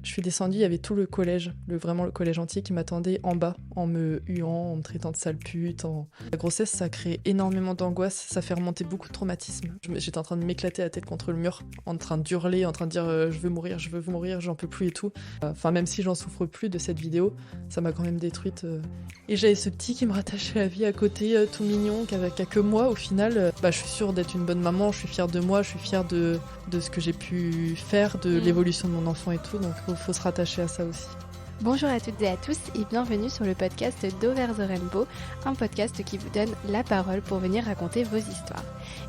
Je suis descendue, il y avait tout le collège, vraiment le collège entier qui m'attendait en bas, en me huant, en me traitant de sale pute. La grossesse, ça crée énormément d'angoisse, ça fait remonter beaucoup de traumatismes. J'étais en train de m'éclater la tête contre le mur, en train d'hurler, en train de dire je veux mourir, j'en peux plus et tout. Enfin, même si j'en souffre plus de cette vidéo, ça m'a quand même détruite. Et j'avais ce petit qui me rattachait à la vie à côté, tout mignon, qui a que moi. Au final, je suis sûre d'être une bonne maman, je suis fière de moi, je suis fière de ce que j'ai pu faire, de l'évolution de mon enfant et tout. Donc faut se rattacher à ça aussi. Bonjour à toutes et à tous et bienvenue sur le podcast d'Over the Rainbow, un podcast qui vous donne la parole pour venir raconter vos histoires.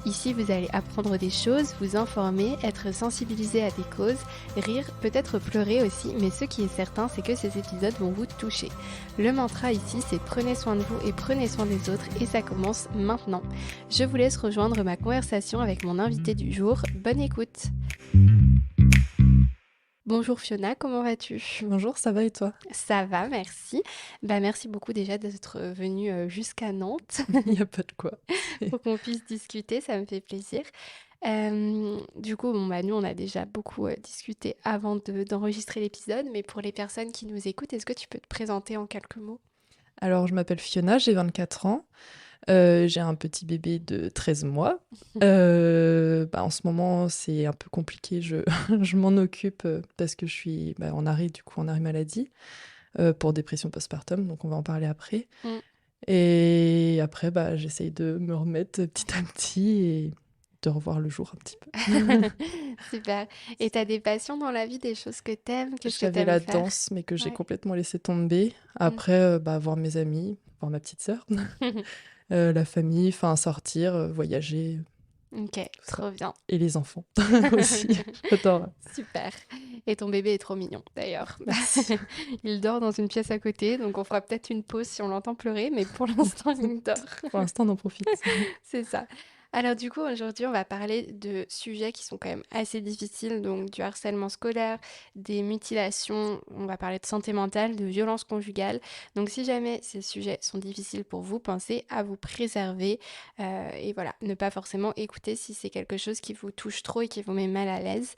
Ici, vous allez apprendre des choses, vous informer, être sensibilisé à des causes, rire, peut-être pleurer aussi, mais ce qui est certain, c'est que ces épisodes vont vous toucher. Le mantra ici, c'est prenez soin de vous et prenez soin des autres et ça commence maintenant. Je vous laisse rejoindre ma conversation avec mon invité du jour. Bonne écoute! Bonjour Fiona, comment vas-tu? Bonjour, ça va et toi? Ça va, merci. Merci beaucoup déjà d'être venue jusqu'à Nantes Il n'y a pas de quoi. pour qu'on puisse discuter, ça me fait plaisir. Du coup, nous on a déjà beaucoup discuté avant d'enregistrer l'épisode, mais pour les personnes qui nous écoutent, est-ce que tu peux te présenter en quelques mots? Alors, je m'appelle Fiona, j'ai 24 ans. J'ai un petit bébé de 13 mois. En ce moment, c'est un peu compliqué. Je m'en occupe parce que je suis en arrêt maladie pour dépression postpartum. Donc, on va en parler après. Et après, j'essaye de me remettre petit à petit et de revoir le jour un petit peu. Super. Et tu as des passions dans la vie, des choses que t'aimes? Qu'est-ce que J'avais t'aimes la faire? danse, mais que j'ai Ouais. complètement laissé tomber. Après, voir mes amis, voir ma petite sœur, la famille, enfin sortir, voyager, Ok, tout ça. trop bien. Et les enfants aussi, j'adore. Super. Et ton bébé est trop mignon, d'ailleurs. Merci. Il dort dans une pièce à côté, donc on fera peut-être une pause si on l'entend pleurer, mais pour l'instant, il dort. Pour l'instant, on en profite. C'est ça. Alors du coup, aujourd'hui, on va parler de sujets qui sont quand même assez difficiles, donc du harcèlement scolaire, des mutilations, on va parler de santé mentale, de violence conjugale. Donc si jamais ces sujets sont difficiles pour vous, pensez à vous préserver et voilà, ne pas forcément écouter si c'est quelque chose qui vous touche trop et qui vous met mal à l'aise.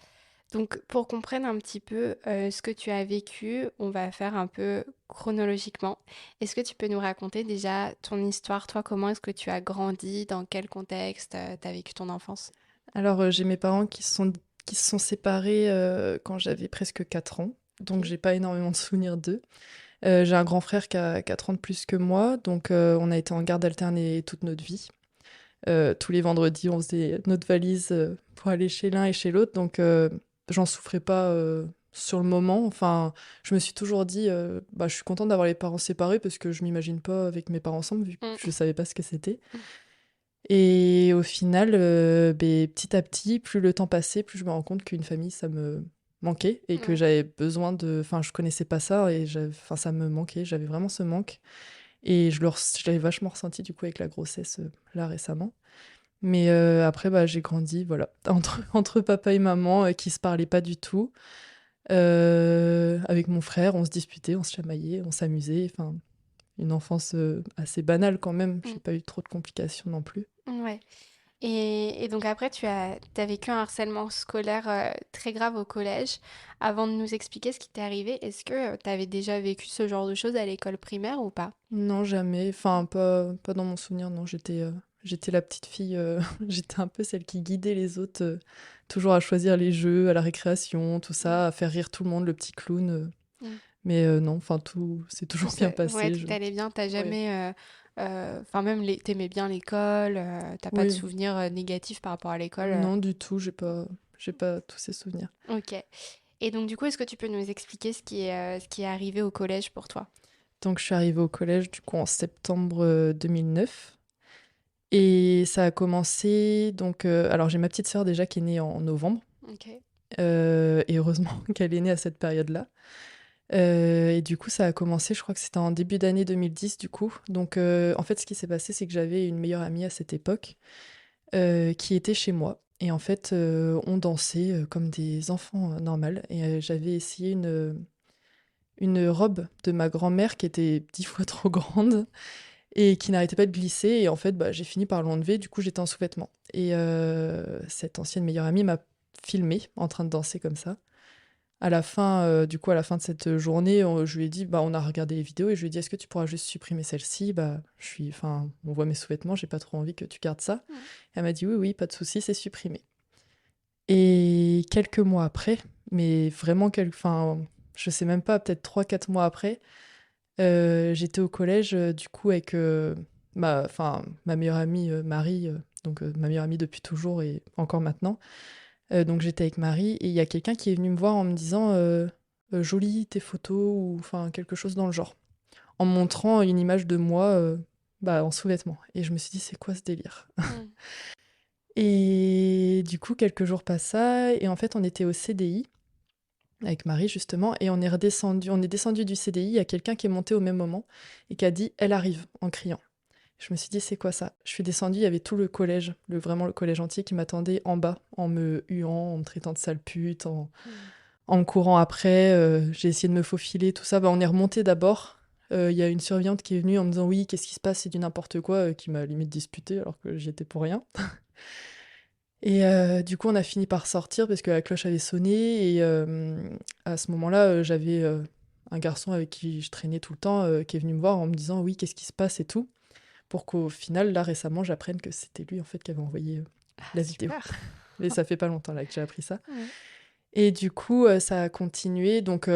Donc, pour comprendre un petit peu ce que tu as vécu, on va faire un peu chronologiquement. Est-ce que tu peux nous raconter déjà ton histoire, toi, comment est-ce que tu as grandi, dans quel contexte tu as vécu ton enfance? Alors, j'ai mes parents qui se sont séparés quand j'avais presque 4 ans, donc Ok. j'ai pas énormément de souvenirs d'eux. J'ai un grand frère qui a 4 ans de plus que moi, donc on a été en garde alternée toute notre vie. Tous les vendredis, on faisait notre valise pour aller chez l'un et chez l'autre, donc j'en souffrais pas sur le moment. Enfin, je me suis toujours dit, je suis contente d'avoir les parents séparés parce que je m'imagine pas avec mes parents ensemble, vu que Mm. je savais pas ce que c'était. Et au final, petit à petit, plus le temps passait, plus je me rends compte qu'une famille, ça me manquait et que Ouais. j'avais besoin de... Enfin, je connaissais pas ça et ça me manquait, j'avais vraiment ce manque. Et je l'avais vachement ressenti du coup avec la grossesse là récemment. Mais après, j'ai grandi, voilà, entre papa et maman qui se parlaient pas du tout. Avec mon frère, on se disputait, on se chamaillait, on s'amusait. Enfin, une enfance assez banale quand même. J'ai Mm. pas eu trop de complications non plus. Ouais. Et donc après, t'as vécu un harcèlement scolaire très grave au collège. Avant de nous expliquer ce qui t'est arrivé, est-ce que tu avais déjà vécu ce genre de choses à l'école primaire ou pas? Non, jamais. Enfin, pas dans mon souvenir, non. J'étais la petite fille, j'étais un peu celle qui guidait les autres, toujours à choisir les jeux, à la récréation, tout Mm. ça, à faire rire tout le monde, le petit clown. Mm. Mais non, enfin, tout s'est toujours bien Ouais, passé. tout allait bien, t'as Ouais. jamais... Enfin, même t'aimais bien l'école, t'as pas de Oui, souvenirs négatifs par rapport à l'école. non, du tout, j'ai pas tous ces souvenirs. Ok. Et donc, du coup, est-ce que tu peux nous expliquer ce qui est arrivé au collège pour toi? Donc, je suis arrivée au collège, du coup, en septembre 2009. Et ça a commencé, donc, alors j'ai ma petite sœur déjà qui est née en novembre. Ok. Et heureusement qu'elle est née à cette période-là. Et du coup, ça a commencé, je crois que c'était en début d'année 2010, du coup. Donc, en fait, ce qui s'est passé, c'est que j'avais une meilleure amie à cette époque qui était chez moi. Et en fait, on dansait comme des enfants normales. Et j'avais essayé une robe de ma grand-mère qui était 10 fois trop grande et qui n'arrêtait pas de glisser. Et en fait, j'ai fini par l'enlever. Du coup, j'étais en sous-vêtements. Et cette ancienne meilleure amie m'a filmée en train de danser comme ça. à la fin, du coup, à la fin de cette journée, je lui ai dit, bah, on a regardé les vidéos et je lui ai dit, est-ce que tu pourras juste supprimer celle-ci? Bah, enfin, on voit mes sous-vêtements, j'ai pas trop envie que tu gardes ça. Mmh. Elle m'a dit, oui, oui, pas de souci, c'est supprimé. Et quelques mois après, mais vraiment, enfin, je sais même pas, peut-être 3, 4 mois après, j'étais au collège, du coup, avec ma meilleure amie Marie, donc ma meilleure amie depuis toujours et encore maintenant. Donc j'étais avec Marie et il y a quelqu'un qui est venu me voir en me disant jolie tes photos ou enfin quelque chose dans le genre, en me montrant une image de moi en sous-vêtements. Et je me suis dit c'est quoi ce délire? Mmh. Et du coup quelques jours passent ça et en fait on était au CDI avec Marie justement et on est descendu du CDI, il y a quelqu'un qui est monté au même moment et qui a dit elle arrive en criant. Je me suis dit c'est quoi ça? Je suis descendue, il y avait tout le collège, vraiment le collège entier qui m'attendait en bas en me huant, en me traitant de sale pute, Mmh. en me courant après, j'ai essayé de me faufiler, tout ça. Bah, on est remonté d'abord. Il y a une surveillante qui est venue en me disant oui, qu'est-ce qui se passe, c'est du n'importe quoi, qui m'a limite disputé alors que j'y étais pour rien. Et du coup, on a fini par sortir parce que la cloche avait sonné. Et à ce moment-là, j'avais un garçon avec qui je traînais tout le temps qui est venu me voir en me disant oui, qu'est-ce qui se passe et tout. Pour qu'au final, là récemment, j'apprenne que c'était lui en fait qui avait envoyé Ah, la vidéo. super. Mais ça fait pas longtemps là que j'ai appris ça. Ouais. Et du coup, ça a continué. Donc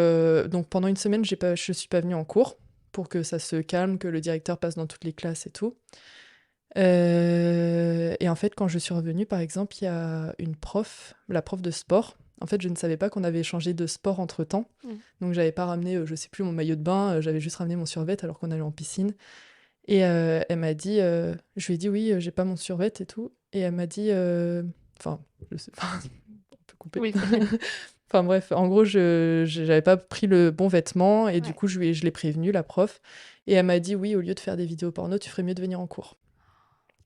pendant une semaine, je suis pas venue en cours pour que ça se calme, que le directeur passe dans toutes les classes et tout. Et en fait, quand je suis revenue, par exemple, il y a une prof, la prof de sport. En fait, je ne savais pas qu'on avait changé de sport entre-temps. Mmh. Donc j'avais pas ramené, je sais plus, mon maillot de bain. J'avais juste ramené mon survêt alors qu'on allait en piscine. Et elle m'a dit, je lui ai dit oui, j'ai pas mon survêt et tout. Et elle m'a dit, enfin, je sais pas, on peut couper. Oui. Enfin bref, en gros, j'avais pas pris le bon vêtement et du Ouais. coup, je l'ai prévenue, la prof. Et elle m'a dit, oui, au lieu de faire des vidéos porno, tu ferais mieux de venir en cours.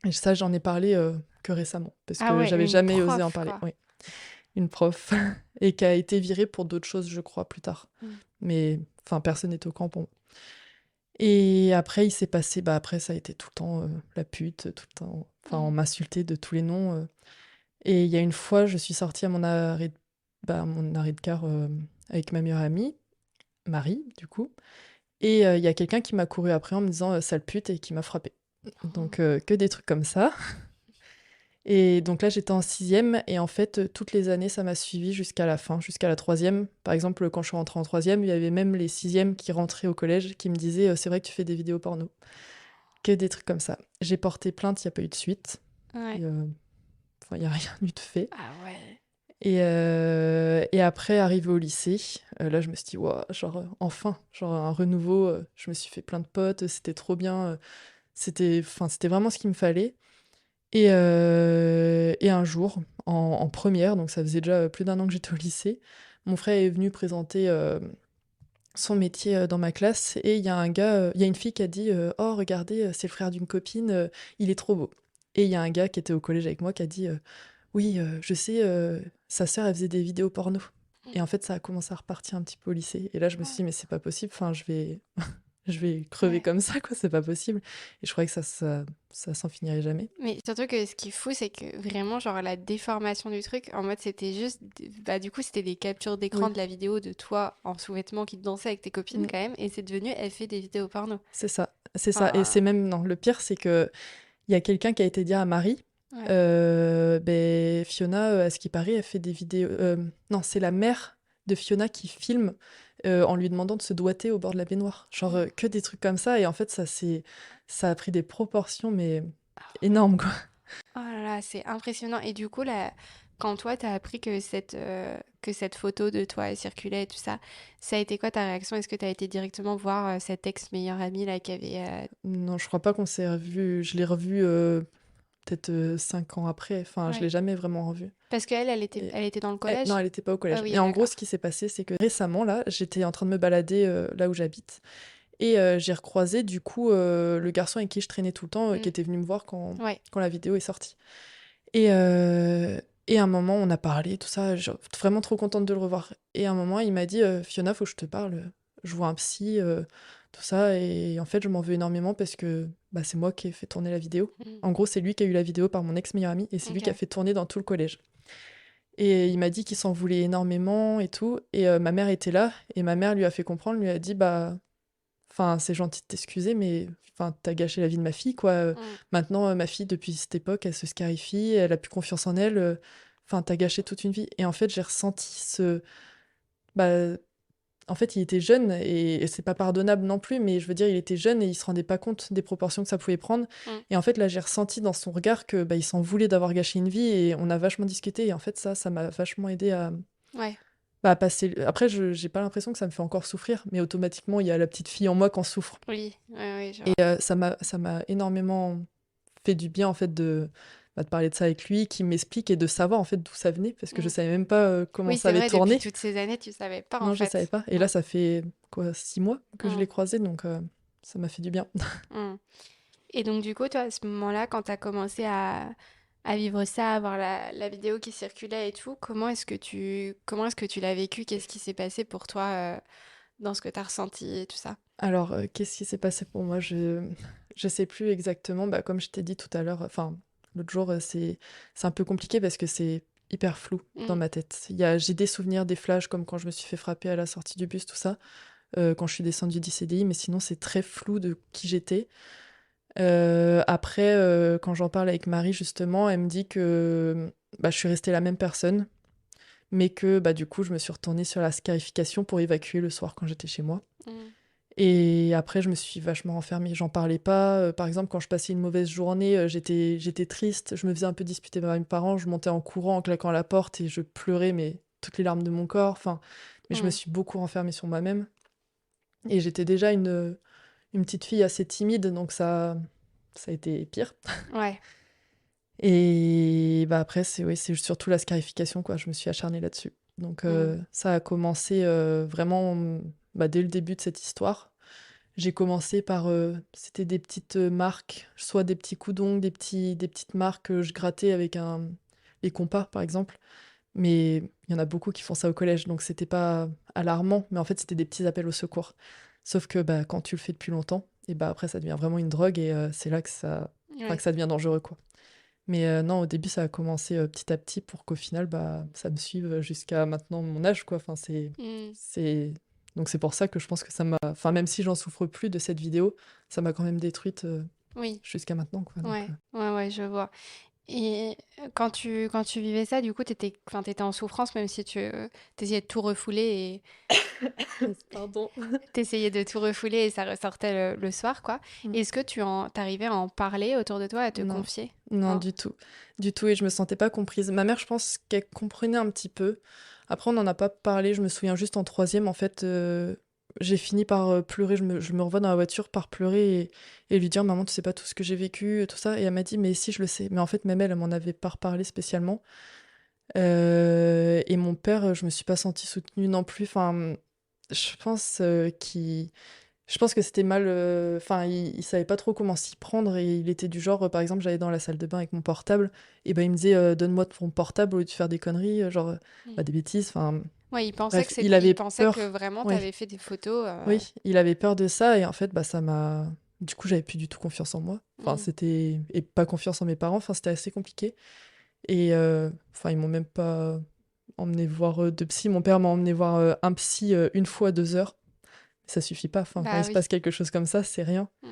Et ça, j'en ai parlé que récemment, parce Ah que ouais, j'avais une jamais osé en prof, parler. quoi. Oui, une prof. Et qui a été virée pour d'autres choses, je crois, plus tard. Mmh. Mais enfin, personne n'est au camp. Bon. Et après, il s'est passé, bah après, ça a été tout le temps la pute, tout le temps. Enfin, on Mmh. m'insultait de tous les noms. Et il y a une fois, je suis sortie à mon arrêt de car avec ma meilleure amie, Marie, du coup. Et il y a quelqu'un qui m'a couru après en me disant sale pute et qui m'a frappée. Donc, que des trucs comme ça. Et donc là, j'étais en sixième. Et en fait, toutes les années, ça m'a suivi jusqu'à la fin, jusqu'à la troisième. Par exemple, quand je suis rentrée en troisième, il y avait même les sixièmes qui rentraient au collège qui me disaient c'est vrai que tu fais des vidéos porno. Que des trucs comme ça. J'ai porté plainte, il n'y a pas eu de suite. Ouais. Et, enfin, il n'y a rien eu de fait. Ah ouais. Et après, arrivé au lycée, là, je me suis dit, ouah, genre, enfin, genre un renouveau. Je me suis fait plein de potes, c'était trop bien. C'était vraiment ce qu'il me fallait. Et un jour, en première, donc ça faisait déjà plus d'1 an que j'étais au lycée, mon frère est venu présenter son métier dans ma classe. Et il y a il y a une fille qui a dit oh, regardez, c'est le frère d'une copine, il est trop beau. Et il y a un gars qui était au collège avec moi qui a dit oui, je sais, sa sœur, elle faisait des vidéos porno. Et en fait, ça a commencé à repartir un petit peu au lycée. Et là, je me suis dit, mais c'est pas possible, enfin, je vais crever Ouais. comme ça, quoi, c'est pas possible. Et je croyais que ça s'en finirait jamais. Mais surtout que ce qui est fou, c'est que vraiment, genre, la déformation du truc, en mode, c'était juste. Bah, du coup, c'était des captures d'écran Oui. de la vidéo de toi en sous-vêtements qui dansait avec tes copines, Mm. quand même, et c'est devenu, elle fait des vidéos porno. C'est ça, c'est ça. Et Ah, c'est même, non, le pire, c'est que il y a quelqu'un qui a été dire à Marie, ouais. ben, Fiona, à ce qui paraît, elle fait des vidéos. Non, c'est la mère de Fiona qui filme en lui demandant de se doiter au bord de la baignoire. Genre que des trucs comme ça. Et en fait, ça a pris des proportions, mais énormes, quoi. Oh là là, c'est impressionnant. Et du coup, là, quand toi, t'as appris que cette photo de toi circulait et tout ça, ça a été quoi ta réaction? Est-ce que t'as été directement voir cette ex-meilleure amie là qui avait... Non, je crois pas qu'on s'est revu. Je l'ai revu peut-être 5 ans après. Enfin, je Ouais. l'ai jamais vraiment revu. Parce qu'elle, Et- elle était dans le Non, collège? elle était pas au Ah collège. oui, Et en gros, d'accord. ce qui s'est passé, c'est que récemment, là, j'étais en train de me balader là où j'habite. Et j'ai recroisé, du coup, le garçon avec qui je traînais tout le temps, qui Mm. était venu me voir quand, Ouais. quand la vidéo est sortie. Et, et à un moment, on a parlé, tout ça. Vraiment trop contente de le revoir. Et à un moment, il m'a dit Fiona, faut que je te parle. Je vois un psy, tout ça. Et en fait, je m'en veux énormément parce que bah, c'est moi qui ai fait tourner la vidéo. Mm. En gros, c'est lui qui a eu la vidéo par mon ex-meilleur ami et c'est lui qui a Ok. fait tourner dans tout le collège. Et il m'a dit qu'il s'en voulait énormément et tout. Et ma mère était là. Et ma mère lui a fait comprendre, lui a dit, bah, enfin, c'est gentil de t'excuser, mais enfin, t'as gâché la vie de ma fille, quoi. Mm. Maintenant, ma fille, depuis cette époque, elle se scarifie, elle a plus confiance en elle. Enfin, t'as gâché toute une vie. Et en fait, j'ai ressenti ce... Bah, en fait, il était jeune et c'est pas pardonnable non plus, mais je veux dire, il était jeune et il se rendait pas compte des proportions que ça pouvait prendre. Mm. Et en fait, là, j'ai ressenti dans son regard que bah, il s'en voulait d'avoir gâché une vie et on a vachement discuté. Et en fait, ça m'a vachement aidé à, Ouais. bah, à passer. Après, je j'ai pas l'impression que ça me fait encore souffrir, mais automatiquement, il y a la petite fille en moi qui en souffre. Oui, ouais, ouais, je Et vois. ça m'a énormément fait du bien, en fait, de parler de ça avec lui, qui m'explique et de savoir, en fait, d'où ça venait, parce que je Mm. savais même pas comment Oui, ça c'est avait vrai, depuis tourné. toutes ces années, tu savais pas en Non, je savais fait. pas. Et là, Mm. ça fait quoi, 6 mois que je Mm. l'ai croisé, donc ça m'a fait du bien. Mm. Et donc, du coup, toi, à ce moment-là, quand tu as commencé à vivre ça, à voir la vidéo qui circulait et tout, comment est-ce que tu l'as vécu? Qu'est-ce qui s'est passé pour toi dans ce que tu as ressenti et tout ça? Alors, qu'est-ce qui s'est passé pour moi? Je sais plus exactement. Bah, comme je t'ai dit tout à l'heure, enfin, l'autre jour, c'est un peu compliqué parce que c'est hyper flou dans Mm. ma tête. J'ai des souvenirs, des flashs, comme quand je me suis fait frapper à la sortie du bus, tout ça, quand je suis descendue du CDI, mais sinon, c'est très flou de qui j'étais. Après, quand j'en parle avec Marie, justement, elle me dit que, bah, je suis restée la même personne, mais que, bah, du coup, je me suis retournée sur la scarification pour évacuer le soir quand j'étais chez moi. Mm. Et après, je me suis vachement renfermée, j'en parlais pas. Par exemple, quand je passais une mauvaise journée, j'étais triste, je me faisais un peu disputer par mes parents, je montais en courant, en claquant la porte et je pleurais, mais toutes les larmes de mon corps. Enfin, mais je me Mm. suis beaucoup renfermée sur moi-même. Et j'étais déjà une petite fille assez timide, donc ça a été pire. Ouais. Et bah après, c'est surtout la scarification, quoi. Je me suis acharnée là-dessus. Donc Mm. ça a commencé vraiment bah, dès le début de cette histoire. J'ai commencé par, c'était des petites marques, soit des petits coups d'ongles, des petites marques que je grattais avec les compas, par exemple. Mais il y en a beaucoup qui font ça au collège, donc c'était pas alarmant, mais en fait, c'était des petits appels au secours. Sauf que bah, quand tu le fais depuis longtemps, et bah, après, ça devient vraiment une drogue et c'est là enfin, Ouais. que ça devient dangereux, quoi. Mais non, au début, ça a commencé petit à petit pour qu'au final, bah, ça me suive jusqu'à maintenant mon âge, quoi. Enfin, Mm. c'est... Donc c'est pour ça que je pense que ça m'a... Enfin, même si j'en souffre plus de cette vidéo, ça m'a quand même détruite Oui. jusqu'à maintenant, quoi. Donc, Ouais. Ouais, ouais, je vois. Et quand tu vivais ça, du coup, enfin, t'étais en souffrance, même si tu essayais de tout refouler Pardon. t'essayais de tout refouler et ça ressortait le soir, quoi. Mm. Est-ce que t'arrivais à en parler autour de toi, à te Non, confier? non, Non? du tout. Du tout, et je me sentais pas comprise. Ma mère, je pense qu'elle comprenait un petit peu. Après, on n'en a pas parlé, je me souviens juste en troisième, en fait, j'ai fini par pleurer, je me revois dans la voiture par pleurer et lui dire, maman, tu sais pas tout ce que j'ai vécu, tout ça. Et elle m'a dit, mais si, je le sais. Mais en fait, même elle m'en avait pas reparlé spécialement. Et mon père, je me suis pas sentie soutenue non plus. Enfin, je pense je pense que c'était mal. Enfin, il savait pas trop comment s'y prendre et il était du genre, par exemple, j'allais dans la salle de bain avec mon portable et ben il me disait donne-moi ton portable au lieu de faire des conneries, genre Mm. bah, des bêtises. Enfin, Ouais, il pensait bref, que il il avait pensait que peur. vraiment Oui, t'avais fait des photos. oui, il avait peur de ça et en fait, bah ça m'a. Du coup, j'avais plus du tout confiance en moi. Enfin, Mm. c'était et pas confiance en mes parents. Enfin, c'était assez compliqué. Et enfin, ils m'ont même pas emmené voir de psy. Mon père m'a emmené voir un psy une fois 2 heures. Ça suffit pas. Enfin, quand il Bah se oui. passe quelque chose comme ça, c'est rien. Mm.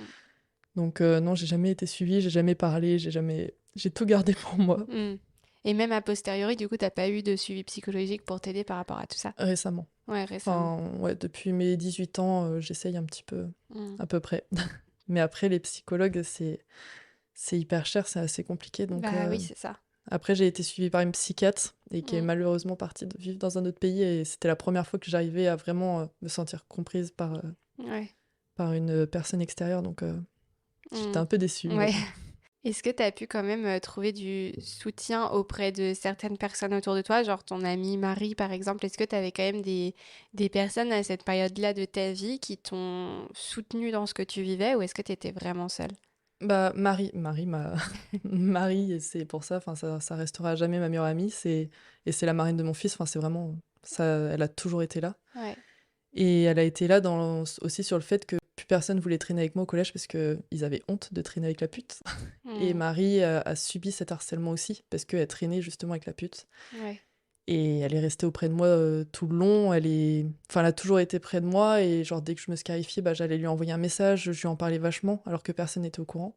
Donc non, j'ai jamais été suivie, j'ai jamais parlé, j'ai tout gardé pour moi Mm. Et même a posteriori, du coup, t'as pas eu de suivi psychologique pour t'aider par rapport à tout ça? récemment. Ouais, récemment. Enfin, ouais, depuis mes 18 ans, j'essaye un petit peu, Mm. à peu près. Mais après, les psychologues, c'est hyper cher, c'est assez compliqué. Donc Bah oui, c'est ça. après, j'ai été suivie par une psychiatre et qui est Mm. malheureusement partie de vivre dans un autre pays. Et c'était la première fois que j'arrivais à vraiment me sentir comprise Ouais. par une personne extérieure. Donc j'étais Mm. un peu déçue, mais Ouais. bon. Est-ce que tu as pu quand même trouver du soutien auprès de certaines personnes autour de toi, genre ton amie Marie par exemple? Est-ce que tu avais quand même des personnes à cette période-là de ta vie qui t'ont soutenu dans ce que tu vivais ou est-ce que tu étais vraiment seule? Bah, Marie, et c'est pour ça, enfin, ça restera à jamais ma meilleure amie, et c'est la marraine de mon fils, enfin, c'est vraiment ça, elle a toujours été là. Ouais. Et elle a été là aussi sur le fait que plus personne voulait traîner avec moi au collège parce qu'ils avaient honte de traîner avec la pute. Et Hmm. Marie a subi cet harcèlement aussi parce qu'elle traînait justement avec la pute. Ouais. Et elle est restée auprès de moi tout le long. Enfin, elle a toujours été près de moi. Et genre, dès que je me scarifiais, bah, j'allais lui envoyer un message. Je lui en parlais vachement, alors que personne n'était au courant.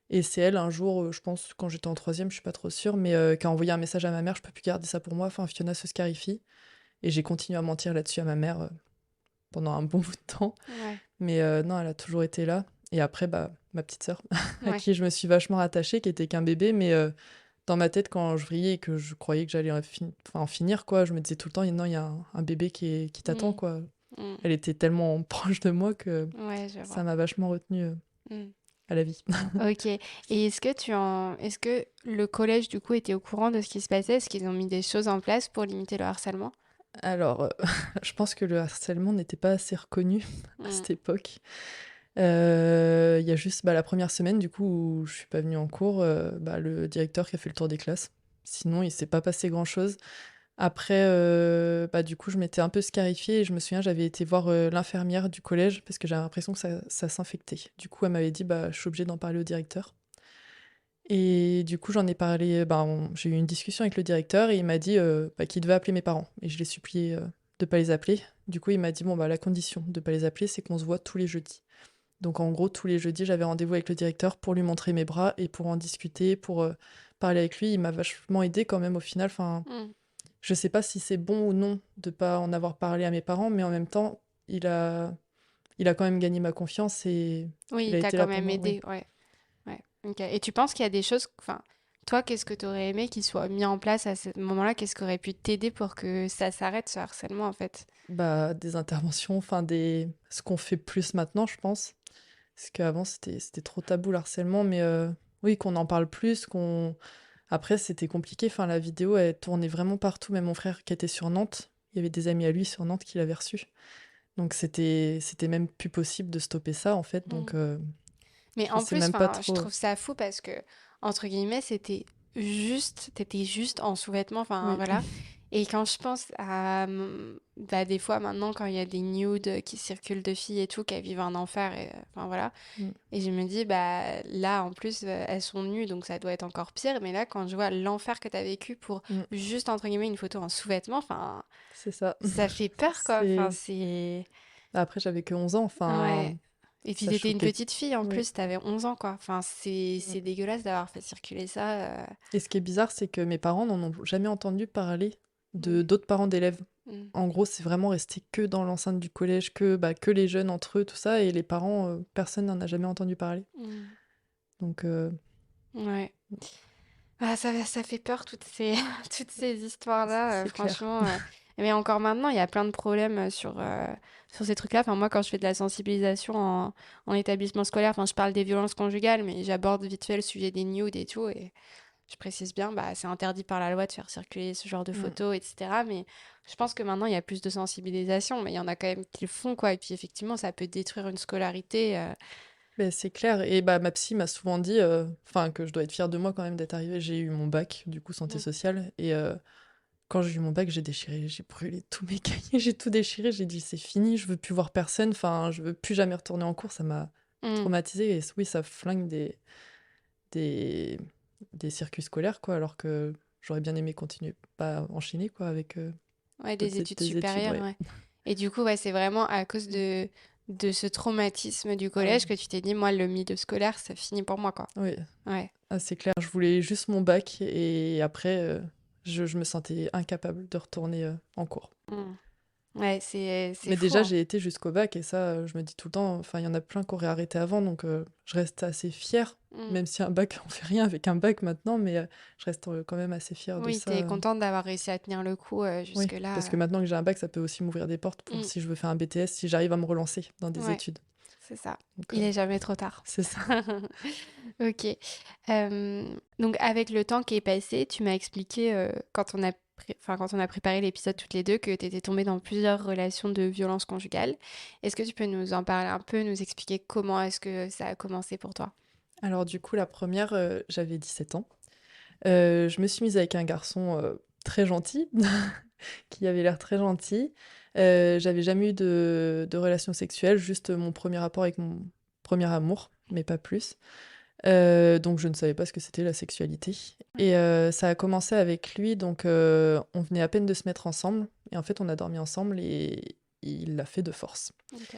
Et c'est elle, un jour, je pense, quand j'étais en troisième, je suis pas trop sûre, mais qui a envoyé un message à ma mère, je peux plus garder ça pour moi. Enfin, Fiona se scarifie. Et j'ai continué à mentir là-dessus à ma mère pendant un bon bout de temps. Ouais. Mais non, elle a toujours été là. Et après, bah, ma petite sœur, à Ouais. qui je me suis vachement rattachée, qui était qu'un bébé, mais dans ma tête, quand je vrillais et que je croyais que j'allais en finir, quoi, je me disais tout le temps, non, il y a un bébé qui t'attend, Mm. quoi. Mm. Elle était tellement proche de moi que Ouais, je ça vois. m'a vachement retenue Mm. à la vie. Ok. Et est-ce que le collège du coup était au courant de ce qui se passait? Est-ce qu'ils ont mis des choses en place pour limiter le harcèlement? Alors, je pense que le harcèlement n'était pas assez reconnu à Mm. cette époque. Il y a juste bah, la première semaine, du coup, où je suis pas venue en cours, bah, le directeur qui a fait le tour des classes. Sinon, il s'est pas passé grand-chose. Après, bah, du coup, je m'étais un peu scarifiée et je me souviens, j'avais été voir l'infirmière du collège parce que j'avais l'impression que ça s'infectait. Du coup, elle m'avait dit, bah, je suis obligée d'en parler au directeur. Et du coup, j'en ai parlé, bah, j'ai eu une discussion avec le directeur et il m'a dit bah, qu'il devait appeler mes parents. Et je l'ai supplié de pas les appeler. Du coup, il m'a dit, bon, bah, la condition de pas les appeler, c'est qu'on se voit tous les jeudis. Donc en gros, tous les jeudis, j'avais rendez-vous avec le directeur pour lui montrer mes bras et pour en discuter, pour parler avec lui. Il m'a vachement aidé quand même au final. Enfin, Mm. je sais pas si c'est bon ou non de pas en avoir parlé à mes parents, mais en même temps, il a quand même gagné ma confiance et Oui, il il a t'a été là quand pour même moi. Oui. aidé, ouais. Ouais. Ok. Et tu penses qu'il y a des choses, enfin, toi, qu'est-ce que tu aurais aimé qu'il soit mis en place à ce moment-là? Qu'est-ce qui aurait pu t'aider pour que ça s'arrête, ce harcèlement, en fait? Bah, des interventions, enfin ce qu'on fait plus maintenant, je pense. Parce qu'avant, c'était trop tabou le harcèlement, mais oui, qu'on en parle plus, qu'on après, c'était compliqué. Enfin, la vidéo, elle tournait vraiment partout. Même mon frère qui était sur Nantes, il y avait des amis à lui sur Nantes qui l'avaient reçu. Donc, c'était même plus possible de stopper ça, en fait. Donc, Mm. Mais je en sais plus, même pas enfin, je trop. trouve ça fou parce que, entre guillemets, t'étais juste en sous-vêtements, enfin, Oui. voilà. Et quand je pense à, bah, des fois maintenant, quand il y a des nudes qui circulent de filles et tout, qui vivent un enfer, et, enfin, voilà. Mm, Et je me dis, bah, là, en plus, elles sont nues, donc ça doit être encore pire. Mais là, quand je vois l'enfer que t'as vécu pour mm, juste, entre guillemets, une photo en sous-vêtements, enfin, c'est ça. ça fait peur, quoi. Enfin, C'est... c'est... Après, j'avais que 11 ans. Ouais. Enfin, Et puis ça t'étais une choquait. petite fille en Oui. plus, t'avais 11 ans quoi. Enfin, Mm. c'est dégueulasse d'avoir fait circuler ça. Et ce qui est bizarre, c'est que mes parents n'en ont jamais entendu parler de Ouais. d'autres parents d'élèves. Mm. En gros, c'est vraiment resté que dans l'enceinte du collège, que les jeunes entre eux, tout ça, et les parents, personne n'en a jamais entendu parler. Mm. Donc, Ouais. Ah, ça fait peur toutes ces, toutes ces histoires-là, c'est clair. franchement. Mais encore maintenant, il y a plein de problèmes sur ces trucs-là. Enfin, moi, quand je fais de la sensibilisation en établissement scolaire, enfin, je parle des violences conjugales, mais j'aborde vite fait le sujet des nudes et tout. Et je précise bien, bah, c'est interdit par la loi de faire circuler ce genre de Mm. photos, etc. Mais je pense que maintenant, il y a plus de sensibilisation, mais il y en a quand même qui le font, quoi. Et puis, effectivement, ça peut détruire une scolarité. Ben, c'est clair. Et bah, ma psy m'a souvent dit, enfin, que je dois être fière de moi quand même d'être arrivée. J'ai eu mon bac, du coup, santé Mm. sociale. Et quand j'ai eu mon bac, j'ai brûlé tous mes cahiers, j'ai tout déchiré. J'ai dit, c'est fini, je veux plus voir personne. Enfin, je veux plus jamais retourner en cours. Ça m'a Mm. traumatisée. Et oui, ça flingue des, des circuits scolaires, quoi. Alors que j'aurais bien aimé continuer, pas enchaîner, quoi, avec Ouais, des d'autres études des études, supérieures, ouais. ouais. Et du coup, ouais, c'est vraiment à cause de ce traumatisme du Ah oui. collège que tu t'es dit, moi, le milieu scolaire, c'est fini pour moi, quoi. Oui. Ouais. Ah, c'est clair, je voulais juste mon bac et après, je me sentais incapable de retourner en cours. Mm. Ouais, c'est Mais fou, déjà, hein. j'ai été jusqu'au bac et ça, je me dis tout le temps, enfin, il y en a plein qui auraient arrêté avant, donc je reste assez fière, Mm. même si un bac, on fait rien avec un bac maintenant, mais je reste quand même assez fière de Oui, t'es ça. contente d'avoir réussi à tenir le coup Oui, parce jusque-là. que maintenant que j'ai un bac, ça peut aussi m'ouvrir des portes pour Mm. si je veux faire un BTS, si j'arrive à me relancer dans des Ouais, études. c'est ça. Donc, Il est jamais trop tard. c'est ça. Ok. Donc avec le temps qui est passé, tu m'as expliqué quand on a préparé l'épisode toutes les deux que tu étais tombée dans plusieurs relations de violence conjugale. Est-ce que tu peux nous en parler un peu, nous expliquer comment est-ce que ça a commencé pour toi? Alors du coup, la première, j'avais 17 ans. Je me suis mise avec un garçon très gentil, qui avait l'air très gentil. J'avais jamais eu de relation sexuelle, juste mon premier rapport avec mon premier amour, mais pas plus. Donc je ne savais pas ce que c'était la sexualité. Ouais. Et ça a commencé avec lui, donc on venait à peine de se mettre ensemble. Et en fait, on a dormi ensemble et il l'a fait de force. OK.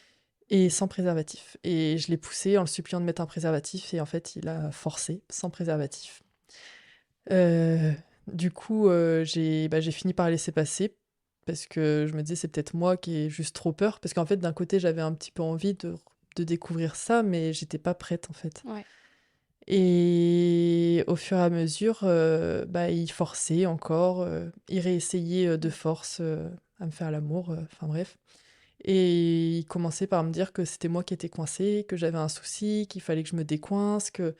Et sans préservatif. Et je l'ai poussé en le suppliant de mettre un préservatif. Et en fait, il a forcé sans préservatif. Euh, du coup, j'ai fini par laisser passer. Parce que je me disais, c'est peut-être moi qui ai juste trop peur. Parce qu'en fait, d'un côté, j'avais un petit peu envie de découvrir ça, mais j'étais pas prête, en fait. Ouais. Et au fur et à mesure, il forçait encore, il réessayait, de force, à me faire l'amour, enfin bref. Et il commençait par me dire que c'était moi qui étais coincée, que j'avais un souci, qu'il fallait que je me décoince, que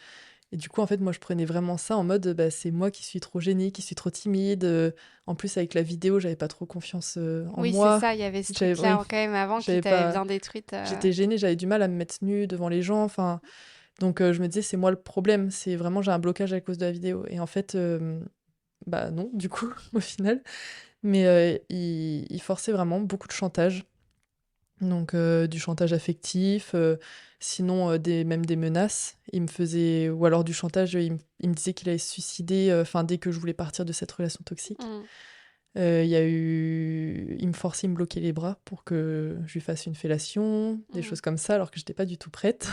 et du coup, en fait, moi, je prenais vraiment ça en mode, bah, c'est moi qui suis trop gênée, qui suis trop timide, en plus avec la vidéo, j'avais pas trop confiance, en Oui, c'est moi. ça, il y avait ce J'avais oui, truc-là quand même avant qui j'avais t'avait pas bien détruite. j'étais gênée, j'avais du mal à me mettre nue devant les gens, enfin donc je me disais: «C'est moi le problème, c'est vraiment j'ai un blocage à cause de la vidéo» et en fait, bah, non, du coup, au final. Mais il forçait vraiment beaucoup de chantage. Donc du chantage affectif, sinon, des menaces. Il me faisait ou alors du chantage, il me disait qu'il allait se suicider, enfin dès que je voulais partir de cette relation toxique. Mmh. Il me forçait, il me bloquait les bras pour que je lui fasse une fellation, des Mmh. choses comme ça, alors que j'étais pas du tout prête.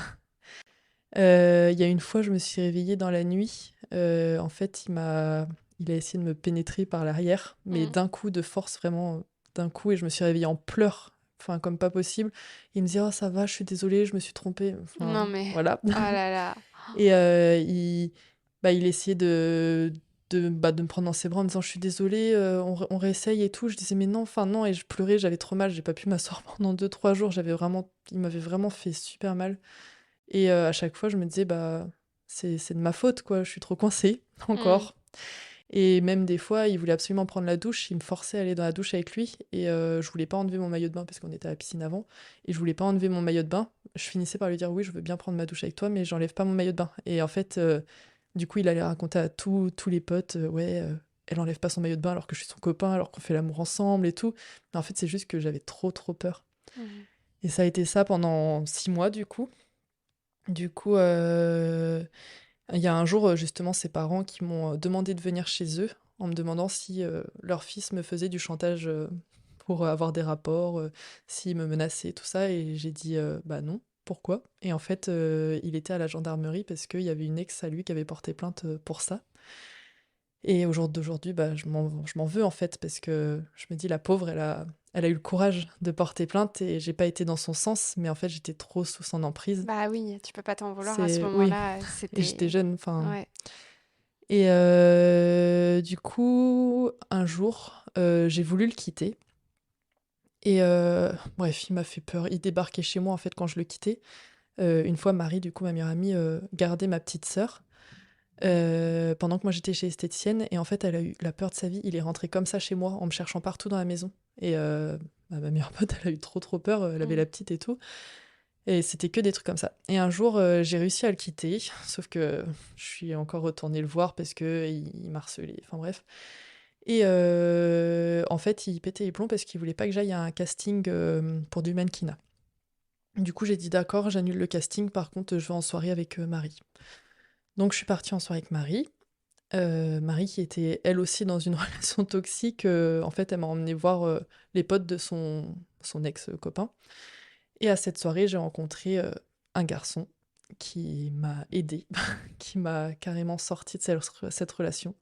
Il y a une fois, je me suis réveillée dans la nuit, en fait, il a essayé de me pénétrer par l'arrière, mais Mmh. d'un coup, de force, vraiment, d'un coup et je me suis réveillée en pleurs, enfin, comme pas possible. Il me disait: «Oh ça va, je suis désolé, je me suis trompé», enfin, Non mais voilà. oh là là. Et il essayait de me prendre dans ses bras en me disant: «Je suis désolé, on réessaye et tout». Je disais: «Mais non, enfin non» et je pleurais, j'avais trop mal, j'ai pas pu m'asseoir pendant 2 3 jours, il m'avait vraiment fait super mal. Et à chaque fois, je me disais: «Bah, c'est de ma faute, quoi, je suis trop coincée, Mmh. encore». Et même des fois, il voulait absolument prendre la douche, il me forçait à aller dans la douche avec lui et je voulais pas enlever mon maillot de bain parce qu'on était à la piscine avant et je voulais pas enlever mon maillot de bain. Je finissais par lui dire: «Oui, je veux bien prendre ma douche avec toi, mais j'enlève pas mon maillot de bain» et en fait, du coup, il allait raconter à tous les potes, «Ouais, elle enlève pas son maillot de bain alors que je suis son copain, alors qu'on fait l'amour ensemble et tout». Mais en fait, c'est juste que j'avais trop, trop peur Mmh. et ça a été ça pendant 6 mois, du coup. Du coup, il y a un jour, justement, ses parents qui m'ont, demandé de venir chez eux, en me demandant si, leur fils me faisait du chantage, pour avoir des rapports, s'il me menaçait, tout ça et j'ai dit: «Bah, non, pourquoi?» et en fait, il était à la gendarmerie parce qu'il y avait une ex à lui qui avait porté plainte, pour ça et au jour d'aujourd'hui, bah, je m'en veux, en fait, parce que je me dis: «La pauvre, elle a eu le courage de porter plainte et j'ai pas été dans son sens, mais en fait, j'étais trop sous son emprise». Bah oui, tu peux pas t'en vouloir à ce C'est oui moment-là, et j'étais c'était jeune, enfin ouais. et du coup, un jour, j'ai voulu le quitter et bref, il m'a fait peur. Il débarquait chez moi, en fait, quand je le quittais. Une fois, Marie, du coup, ma meilleure amie, gardait ma petite sœur, pendant que moi, j'étais chez l'esthéticienne et en fait, elle a eu la peur de sa vie. Il est rentré comme ça chez moi, en me cherchant partout dans la maison et ma meilleure pote, elle a eu trop, trop peur, elle avait Mmh. la petite et tout et c'était que des trucs comme ça et un jour, j'ai réussi à le quitter, sauf que je suis encore retournée le voir parce qu'il m'a harcelée, enfin bref. Et en fait, il pétait les plombs parce qu'il voulait pas que j'aille à un casting, pour du mannequinat. Du coup, j'ai dit: «D'accord, j'annule le casting, par contre, je vais en soirée avec, Marie». Donc je suis partie en soirée avec Marie. Marie qui était elle aussi dans une relation toxique, en fait, elle m'a emmenée voir, les potes de son ex-copain et à cette soirée, j'ai rencontré, un garçon qui m'a aidée, qui m'a carrément sortie de cette relation.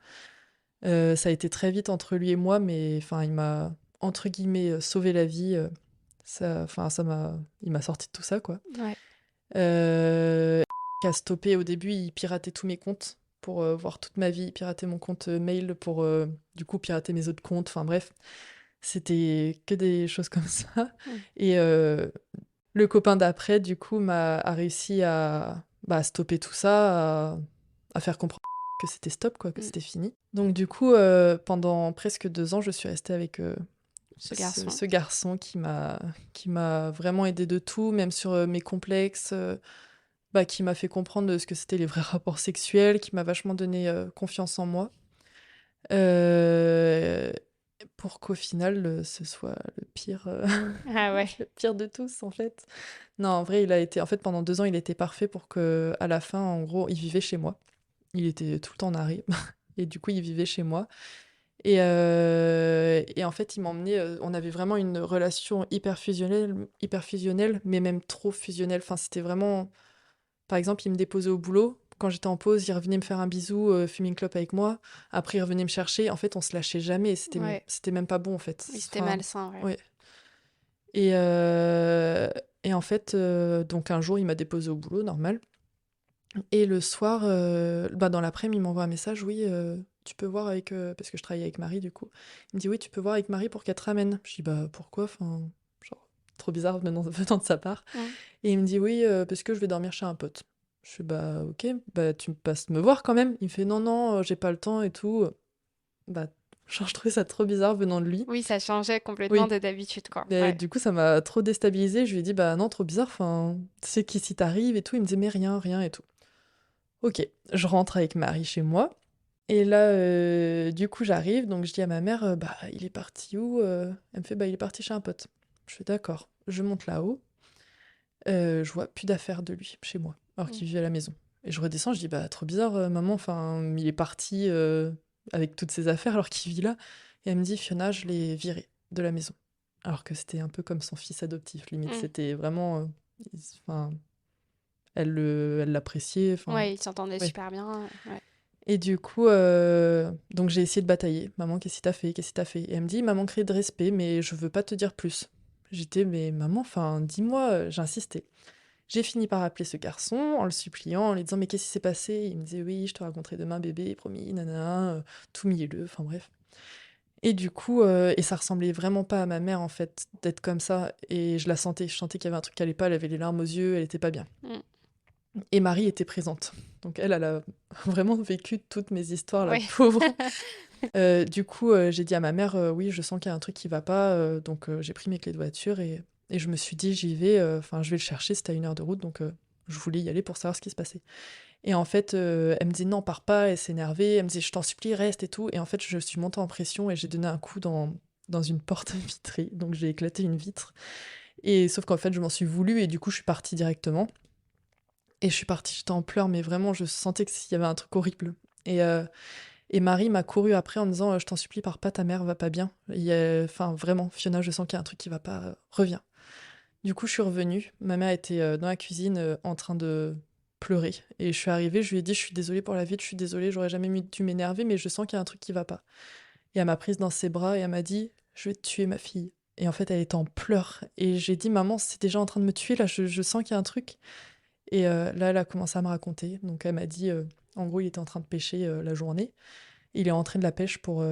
Ça a été très vite entre lui et moi, mais enfin, il m'a, entre guillemets, «sauvé la vie», il m'a sorti de tout ça, quoi. Ouais. Qui a stoppé au début, il piratait tous mes comptes pour, voir toute ma vie. Il piratait mon compte, mail pour, du coup, pirater mes autres comptes, enfin bref. C'était que des choses comme ça Mmh. et le copain d'après, du coup, a réussi à, bah, stopper tout ça, à faire comprendre que c'était stop, quoi, que Mmh. c'était fini. Donc du coup, pendant presque 2 ans, je suis restée avec, Ce ce garçon. ce garçon qui m'a vraiment aidée de tout, même sur, mes complexes, bah, qui m'a fait comprendre, ce que c'était les vrais rapports sexuels, qui m'a vachement donné, confiance en moi. Heu pour qu'au final, ce soit le pire, Ah ouais. le pire de tous, en fait. Non, en vrai, il a été en fait, pendant 2 ans, il était parfait pour que, à la fin, en gros, il vivait chez moi. Il était tout le temps narré et du coup, il vivait chez moi et en fait, il m'emmenait, on avait vraiment une relation hyper fusionnelle, mais même trop fusionnelle. Enfin, c'était vraiment par exemple, il me déposait au boulot. Quand j'étais en pause, il revenait me faire un bisou, fumer une clope avec moi. Après, il revenait me chercher. En fait, on se lâchait jamais et Ouais. c'était même pas bon, en fait. Oui, c'était Enfin, malsain, ouais. ouais. Et, heu et en fait, donc un jour, il m'a déposé au boulot, normal. Et le soir, bah, dans l'après-midi, il m'envoie un message: «Oui, tu peux voir avec» parce que je travaillais avec Marie, du coup. Il me dit: «Oui, tu peux voir avec Marie pour qu'elle te ramène». Je dis: «Bah, pourquoi?» Enfin, genre, trop bizarre venant de sa part. Mmh. Et il me dit: «Oui, parce que je vais dormir chez un pote». Je fais: «Bah, OK, bah, tu me passes me voir quand même». Il me fait: «Non, non, j'ai pas le temps et tout». Bah, genre, je trouvais ça trop bizarre venant de lui. Oui, ça changeait complètement Oui, de d'habitude, quoi. mais Ouais. du coup, ça m'a trop déstabilisée. Je lui ai dit: «Bah, non, trop bizarre, enfin, tu sais qu'ici tu et tout». Il me disait: «Mais rien, rien et tout». OK, je rentre avec Marie chez moi et là, du coup, j'arrive, donc je dis à ma mère: «Bah, il est parti où?» Elle me fait: «Bah, il est parti chez un pote». Je fais: «D'accord». Je monte là-haut. Je vois plus d'affaires de lui chez moi, alors Mmh. qu'il vivait à la maison et je redescends, je dis: «Bah, trop bizarre, maman, enfin, il est parti, avec toutes ses affaires alors qu'il vit là» et elle me dit: «Fiona, je l'ai viré de la maison». Alors que c'était un peu comme son fils adoptif, limite, Mmh. c'était vraiment, enfin, elle l'appréciait, enfin, Ouais, ils s'entendaient oui. super bien, ouais. Et du coup, donc j'ai essayé de batailler: «Maman, qu'est-ce qu'il t'a fait? Qu'est-ce qu'il t'a fait?» Et elle me dit: «Il m'a manqué de respect, mais je veux pas te dire plus». J'étais: «Mais maman, enfin, dis-moi», j'insistais. J'ai fini par appeler ce garçon en le suppliant, en lui disant: «Mais qu'est-ce qui s'est passé?» Il me disait: «Oui, je te raconterai demain bébé, promis, nanana», tout mielleux, enfin bref. Et du coup, et ça ressemblait vraiment pas à ma mère, en fait, d'être comme ça et je la sentais, je sentais qu'il y avait un truc qui allait pas, elle avait les larmes aux yeux, elle était pas bien. Mmh. Et Marie était présente. Donc elle a vraiment vécu toutes mes histoires, la Ouais. pauvre. Du coup, j'ai dit à ma mère: «Oui, je sens qu'il y a un truc qui va pas», donc j'ai pris mes clés de voiture et je me suis dit: «J'y vais, enfin, je vais le chercher». C'était à 1 heure de route, donc je voulais y aller pour savoir ce qui se passait. Et en fait, elle me dit: «Non, pars pas», elle s'énervait, elle me disait: «Je t'en supplie, reste et tout» et en fait, je suis montée en pression et j'ai donné un coup dans une porte vitrée, donc j'ai éclaté une vitre et sauf qu'en fait, je m'en suis voulu et du coup, je suis partie directement et je suis partie, j'étais en pleurs, mais vraiment, je sentais qu'il y avait un truc horrible et heu et Marie m'a couru après en me disant: «Je t'en supplie, pars pas, ta mère va pas bien. Il y a enfin, vraiment, Fiona, je sens qu'il y a un truc qui va pas, reviens». Du coup, je suis revenue. Ma mère était, dans la cuisine, en train de pleurer et je suis arrivée, je lui ai dit: «Je suis désolée pour la vite, je suis désolée, j'aurais jamais dû m'énerver, mais je sens qu'il y a un truc qui va pas». Et elle m'a prise dans ses bras et elle m'a dit: «Je vais te tuer, ma fille». Et en fait, elle était en pleurs et j'ai dit: «Maman, c'est déjà en train de me tuer là, je sens qu'il y a un truc». Et là, elle a commencé à me raconter. Donc elle m'a dit, en gros, il était en train de pêcher, la journée. Il est rentré de la pêche pour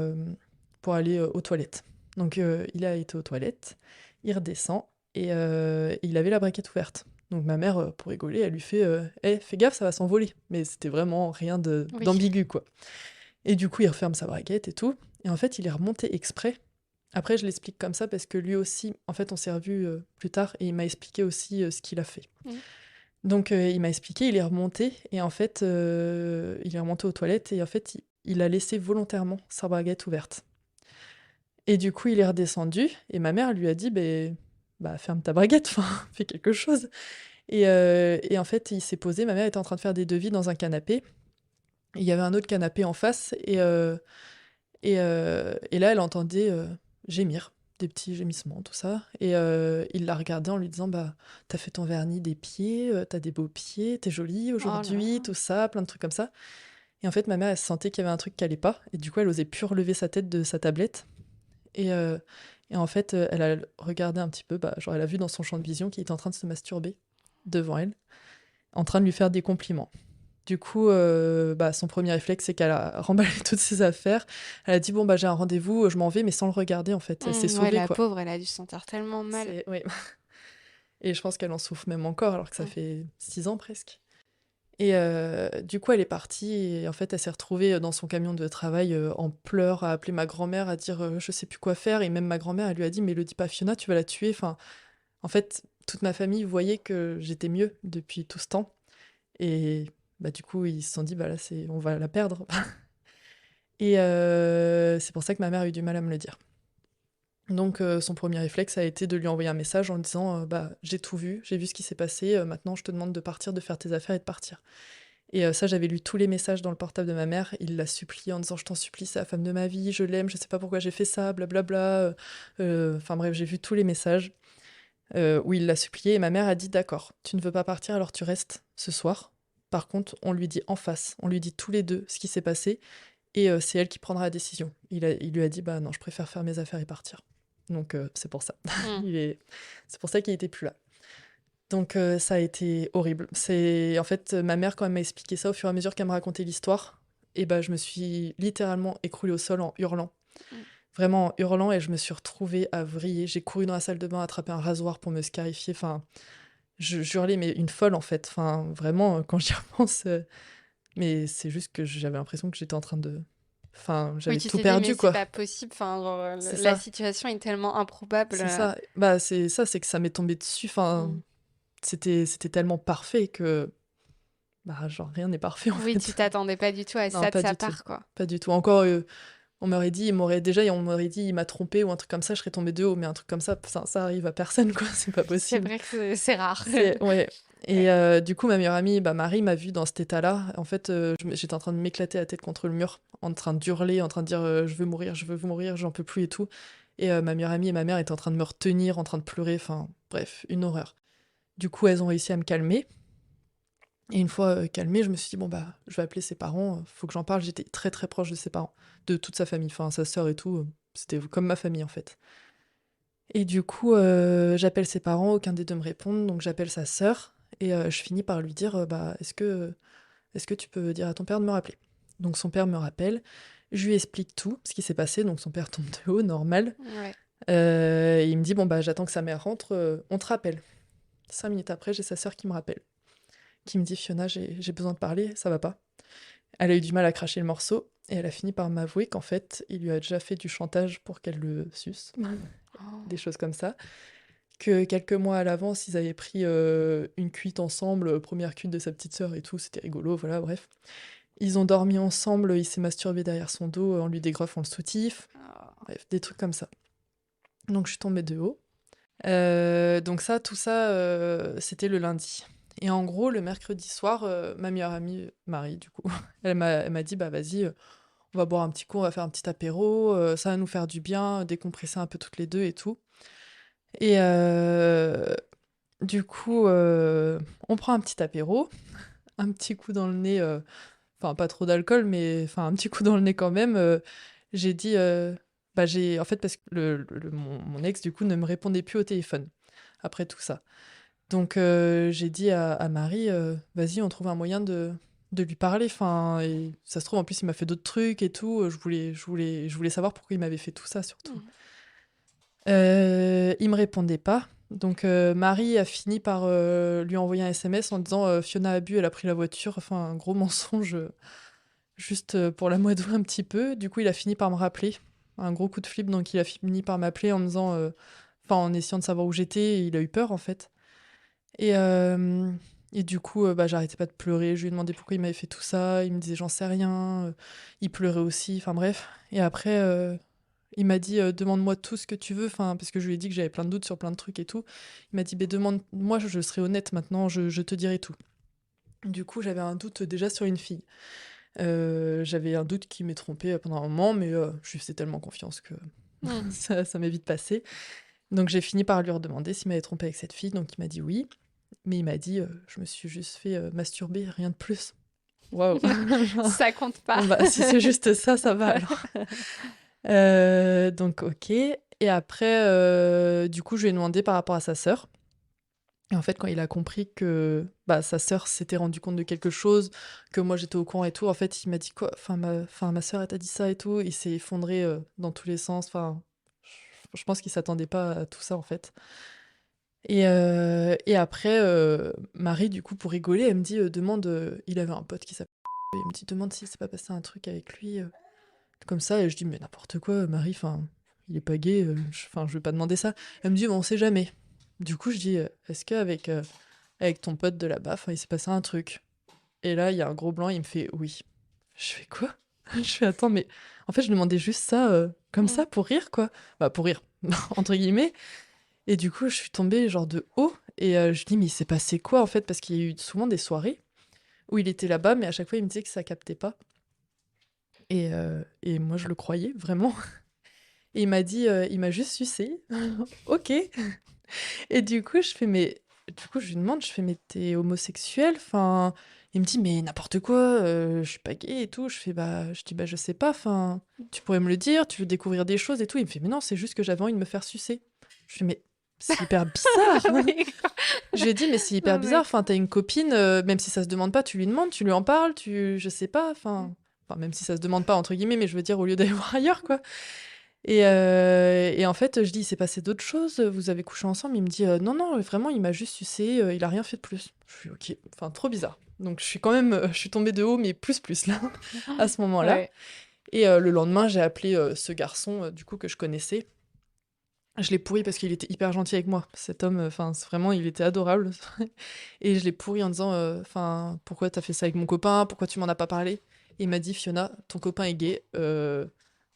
aller, aux toilettes. Donc il a été aux toilettes, il redescend et il avait la braguette ouverte. Donc ma mère, pour rigoler, elle lui fait, «Eh, fais gaffe, ça va s'envoler». Mais c'était vraiment rien Oui. d'ambigu, quoi. Et du coup, il referme sa braguette et tout et en fait, il est remonté exprès. Après, je l'explique comme ça parce que lui aussi en fait, on s'est revus, plus tard et il m'a expliqué aussi, ce qu'il a fait. Mmh. Donc il m'a expliqué, il est remonté et en fait, il est remonté aux toilettes et en fait, il a laissé volontairement sa braguette ouverte et du coup, il est redescendu et ma mère lui a dit: «Bah, ferme ta braguette, enfin, fais quelque chose» et en fait, il s'est posé, ma mère était en train de faire des devis dans un canapé et il y avait un autre canapé en face et là, elle entendait, gémir, des petits gémissements, tout ça et il l'a regardée en lui disant: «Bah, tu fait ton vernis des pieds, tu des beaux pieds, t'es jolie Oh là aujourd'hui», là. tout ça, plein de trucs comme ça et en fait, ma mère, elle sentait qu'il y avait un truc qui allait pas et du coup, elle osait plus relever sa tête de sa tablette et heu et en fait, elle a regardé un petit peu, bah, genre, elle a vu dans son champ de vision qu'il était en train de se masturber devant elle, en train de lui faire des compliments. Du coup, bah, son premier réflexe, c'est qu'elle a remballé toutes ses affaires. Elle a dit: «Bon, bah, j'ai un rendez-vous, je m'en vais», mais sans le regarder, en fait. Elle s'est Ouais, sauvée, la quoi. pauvre, elle a dû se sentir tellement mal. C'est oui et je pense qu'elle en souffre même encore, alors que ça Mmh. fait 6 ans presque et du coup, elle est partie et en fait, elle s'est retrouvée, dans son camion de travail, en pleurs, à appeler ma grand-mère, à dire, «Je sais plus quoi faire» et même ma grand-mère, elle lui a dit: «Mais le dis pas à Fiona, tu vas la tuer». Enfin, en fait, toute ma famille voyait que j'étais mieux depuis tout ce temps et bah, du coup, ils se sont dit: «Bah, là, c'est on va la perdre». Et c'est pour ça que ma mère a eu du mal à me le dire. Donc son premier réflexe a été de lui envoyer un message en disant bah, j'ai tout vu, j'ai vu ce qui s'est passé, maintenant je te demande de partir, de faire tes affaires et de partir. Et ça, j'avais lu tous les messages dans le portable de ma mère. Il l'a supplié en disant je t'en supplie, c'est la femme de ma vie, je l'aime, je sais pas pourquoi j'ai fait ça, blablabla. Enfin bref, j'ai vu tous les messages où il l'a supplié et ma mère a dit d'accord, tu ne veux pas partir alors tu restes ce soir. Par contre, on lui dit en face, on lui dit tous les deux ce qui s'est passé et c'est elle qui prendra la décision. Il lui a dit bah non, je préfère faire mes affaires et partir. Donc c'est pour ça. Mm. C'est pour ça qu'il était plus là. Donc ça a été horrible. C'est en fait ma mère quand elle m'a expliqué ça au fur et à mesure qu'elle me racontait l'histoire, et ben je me suis littéralement écroulée au sol en hurlant. Mm. Vraiment en hurlant et je me suis retrouvée à vriller. J'ai couru dans la salle de bain, attrapé un rasoir pour me scarifier. Enfin, je hurlais mais une folle en fait. Enfin, vraiment quand j'y repense, mais c'est juste que j'avais l'impression que j'étais en train de, enfin, Oui, j'avais tu tout t'es dit, mais perdu c'est quoi. pas possible. Enfin, genre, C'est la ça, situation est tellement improbable. c'est ça. Bah c'est ça, c'est que ça m'est tombé dessus. Enfin, Mm. c'était tellement parfait que bah, genre rien n'est parfait en Oui, tu fait. t'attendais pas du tout à Non, ça de pas sa du tout. part, quoi. Pas du tout. Encore, on m'aurait dit, il m'a trompé ou un truc comme ça, je serais tombée de haut, mais un truc comme ça arrive à personne, quoi, c'est pas C'est possible. vrai que c'est rare. Ouais. Ouais. Et du coup, ma meilleure amie, bah, Marie, m'a vue dans cet état-là. En fait, j'étais en train de m'éclater la tête contre le mur, en train d'hurler, en train de dire je veux mourir, je veux mourir, j'en peux plus et tout. Et ma meilleure amie et ma mère étaient en train de me retenir, en train de pleurer, enfin, bref, une horreur. Du coup, elles ont réussi à me calmer. Et une fois calmée, je me suis dit, bon, bah, je vais appeler ses parents, faut que j'en parle. J'étais très très proche de ses parents, de toute sa famille, enfin sa sœur et tout. C'était comme ma famille en fait. Et du coup, j'appelle ses parents, aucun des deux me répond, donc j'appelle sa sœur et je finis par lui dire, bah, est-ce que tu peux dire à ton père de me rappeler? Donc son père me rappelle, je lui explique tout ce qui s'est passé, donc son père tombe de haut, normal. Ouais. Et il me dit, bon, bah, j'attends que sa mère rentre, on te rappelle. 5 minutes après, j'ai sa sœur qui me rappelle, qui me dit, Fiona, j'ai besoin de parler, ça va pas. Elle a eu du mal à cracher le morceau et elle a fini par m'avouer qu'en fait, il lui a déjà fait du chantage pour qu'elle le suce, Oh. des choses comme ça. Que quelques mois à l'avance, ils avaient pris une cuite ensemble, première cuite de sa petite sœur et tout, c'était rigolo, voilà, bref. Ils ont dormi ensemble, il s'est masturbé derrière son dos en lui dégreffant le soutif, Oh. bref, des trucs comme ça. Donc je suis tombée de haut. Donc ça, tout ça, c'était le lundi. Et en gros, le mercredi soir, ma meilleure amie, Marie, du coup, elle m'a dit, bah vas-y, on va boire un petit coup, on va faire un petit apéro, ça va nous faire du bien, décompresser un peu toutes les deux et tout. Et du coup, on prend un petit apéro, un petit coup dans le nez, enfin pas trop d'alcool, mais enfin un petit coup dans le nez quand même. J'ai dit, bah en fait parce que mon ex du coup ne me répondait plus au téléphone après tout ça. Donc j'ai dit à Marie, vas-y, on trouve un moyen de lui parler. Enfin, et ça se trouve en plus il m'a fait d'autres trucs et tout. Je voulais savoir pourquoi il m'avait fait tout ça surtout. Mm. Il me répondait pas. Donc Marie a fini par lui envoyer un SMS en disant Fiona a bu, elle a pris la voiture. Enfin, un gros mensonge juste pour l'amadouer un petit peu. Du coup, il a fini par me rappeler. Un gros coup de flip, donc il a fini par m'appeler en me disant, enfin, en essayant de savoir où j'étais. Et il a eu peur en fait. Et, euh, et du coup, bah, j'arrêtais pas de pleurer. Je lui ai demandé pourquoi il m'avait fait tout ça. Il me disait j'en sais rien. Il pleurait aussi. Enfin bref. Et après, il m'a dit demande-moi tout ce que tu veux. Enfin, parce que je lui ai dit que j'avais plein de doutes sur plein de trucs et tout. Il m'a dit ben demande-moi, je serai honnête maintenant. Je te dirai tout. Du coup, j'avais un doute déjà sur une fille. J'avais un doute qu'il m'ait trompée pendant un moment, mais je lui faisais tellement confiance que Mm. ça m'est vite passé. Donc j'ai fini par lui redemander s'il m'avait trompé avec cette fille. Donc il m'a dit oui. Mais il m'a dit, je me suis juste fait masturber, rien de plus. Waouh. Ça compte pas. Bon, bah, si c'est juste ça, ça va alors. Donc, ok. Et après, du coup, je lui ai demandé par rapport à sa sœur. Et en fait, quand il a compris que bah, sa sœur s'était rendu compte de quelque chose, que moi j'étais au courant et tout, en fait, il m'a dit quoi? Enfin, ma sœur, elle t'a dit ça et tout. Il s'est effondré dans tous les sens. Enfin, je pense qu'il s'attendait pas à tout ça, en fait. Et après, Marie, du coup, pour rigoler, elle me dit, demande, il avait un pote qui s'appelle et elle me dit: «Demande s'il s'est pas passé un truc avec lui», comme ça et je dis: «Mais n'importe quoi, Marie, enfin, il est pas gay, je vais pas demander ça». Elle me dit: «Mais on sait jamais». Du coup, je dis: «Est-ce qu'avec, avec ton pote de là-bas, enfin, il s'est passé un truc?» Et là, il y a un gros blanc, il me fait: «Oui». Je fais: «Quoi?» Je fais: «Attends, mais» en fait, je demandais juste ça, comme Mm. ça, pour rire, quoi. Bah, pour rire. entre guillemets. Et du coup, je suis tombée genre de haut et je dis: «Mais il s'est passé quoi en fait?» parce qu'il y a eu souvent des soirées où il était là-bas, mais à chaque fois il me disait que ça captait pas et moi je le croyais vraiment et il m'a dit, il m'a juste sucé. OK. Et du coup, je fais: «Mais» du coup, je lui demande, je fais: «Mais tu homosexuel?» Enfin, il me dit: «Mais n'importe quoi, je suis pas gay et tout». Je dis: «Bah, je sais pas, enfin, tu pourrais me le dire, tu veux découvrir des choses et tout». Il me fait: «Mais non, c'est juste que j'avais envie de me faire sucer». Je fais: «Mais c'est hyper bizarre!» Oh my god! Je lui ai dit: «Mais c'est hyper Oh my bizarre, enfin, god. tu une copine, même si ça se demande pas, tu lui demandes, tu lui en parles, je sais pas, enfin, même si ça se demande pas entre guillemets, mais je veux dire au lieu d'aller voir ailleurs, quoi». Et en fait, je dis: «Il s'est passé d'autres choses, vous avez couché ensemble?» Il me dit: «Non, non, vraiment, il m'a juste sucé, il a rien fait de plus». Je fais: «OK», enfin, trop bizarre. Donc je suis quand même, je suis tombée de haut, mais plus là, à ce moment-là. Ouais. Et le lendemain, j'ai appelé, ce garçon, du coup, que je connaissais. Je l'ai pourri parce qu'il était hyper gentil avec moi. Cet homme, enfin, c'est vraiment, il était adorable. Et je l'ai pourri en disant, enfin: «Pourquoi t'as fait ça avec mon copain? Pourquoi tu m'en as pas parlé?» Et il m'a dit: «Fiona, ton copain est gay,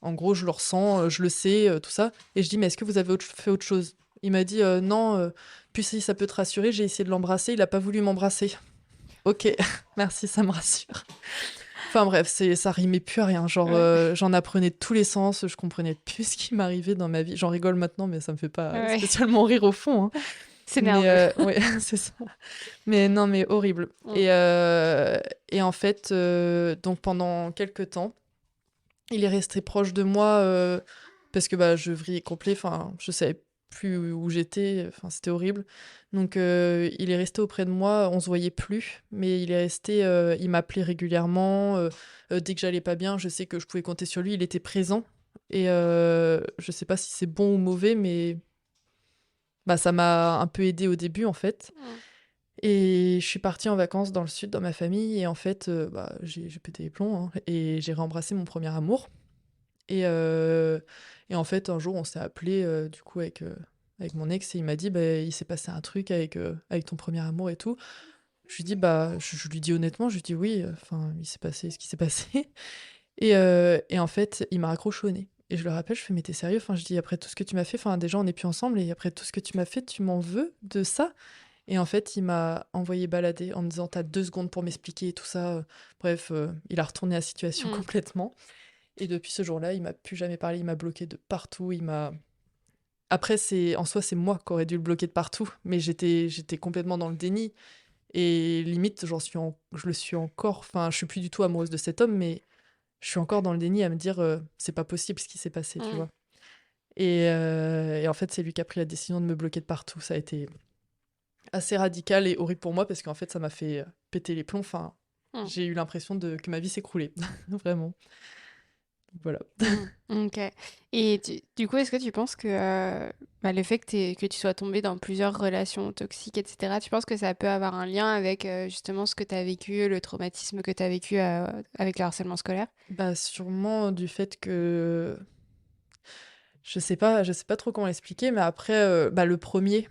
en gros, je le ressens, je le sais, tout ça». Et je dis: «Mais est-ce que vous avez fait autre chose?» Il m'a dit: Non, puis si ça peut te rassurer, j'ai essayé de l'embrasser, il a pas voulu m'embrasser». OK, merci, ça me rassure. Enfin bref, ça rimait plus à rien. Genre, Ouais. j'en apprenais de tous les sens, je comprenais plus ce qui m'arrivait dans ma vie. J'en rigole maintenant, mais ça me fait pas Ouais. spécialement rire au fond, hein. C'est Mais nerveux. ouais, c'est ça. Mais non, mais horrible. Mmh. Et en fait, donc pendant quelques temps, il est resté proche de moi, parce que, bah, je vrillais complet, enfin, je savais plus où j'étais, enfin, c'était horrible. Donc il est resté auprès de moi, on se voyait plus, mais il est resté, il m'appelait régulièrement, dès que j'allais pas bien, je sais que je pouvais compter sur lui, il était présent et je sais pas si c'est bon ou mauvais, mais bah, ça m'a un peu aidée au début, en fait. Mmh. Et je suis partie en vacances dans le sud, dans ma famille et en fait, bah, j'ai pété les plombs, hein, et j'ai réembrassé mon premier amour. Et en fait, un jour, on s'est appelé du coup, avec mon ex et il m'a dit: «Bah, il s'est passé un truc avec ton premier amour et tout». Je lui dis: «Bah», je lui dis honnêtement, je lui dis: «Oui, enfin, il s'est passé ce qui s'est passé». Et en fait, il m'a raccroché au nez et je le rappelle, je fais: «Mais tu sérieux?» Enfin, je dis: «Après tout ce que tu m'as fait, enfin, déjà, on n'est plus ensemble et après tout ce que tu m'as fait, tu m'en veux de ça?» Et en fait, il m'a envoyé balader en me disant: «Tu as 2 secondes pour m'expliquer» et tout ça, bref, il a retourné la situation Mmh. complètement. Et depuis ce jour-là, il m'a plus jamais parlé, il m'a bloqué de partout, il m'a après c'est en soi, c'est moi qui aurais dû le bloquer de partout, mais j'étais complètement dans le déni et limite je le suis encore, enfin, je suis plus du tout amoureuse de cet homme, mais je suis encore dans le déni à me dire, «C'est pas possible ce qui s'est passé», tu Mmh. vois? Et en fait, c'est lui qui a pris la décision de me bloquer de partout. Ça a été assez radical et horrible pour moi parce qu'en fait, ça m'a fait, péter les plombs, enfin, Mmh. j'ai eu l'impression de que ma vie s'écroulait, vraiment. Voilà. Mmh. OK. Et du coup, est-ce que tu penses que, bah, le fait que tu sois tombée dans plusieurs relations toxiques et cetera, tu penses que ça peut avoir un lien avec, justement ce que tu as vécu, le traumatisme que tu as vécu, avec le harcèlement scolaire? Bah, sûrement du fait que je sais pas trop comment l'expliquer, mais après, bah, le premier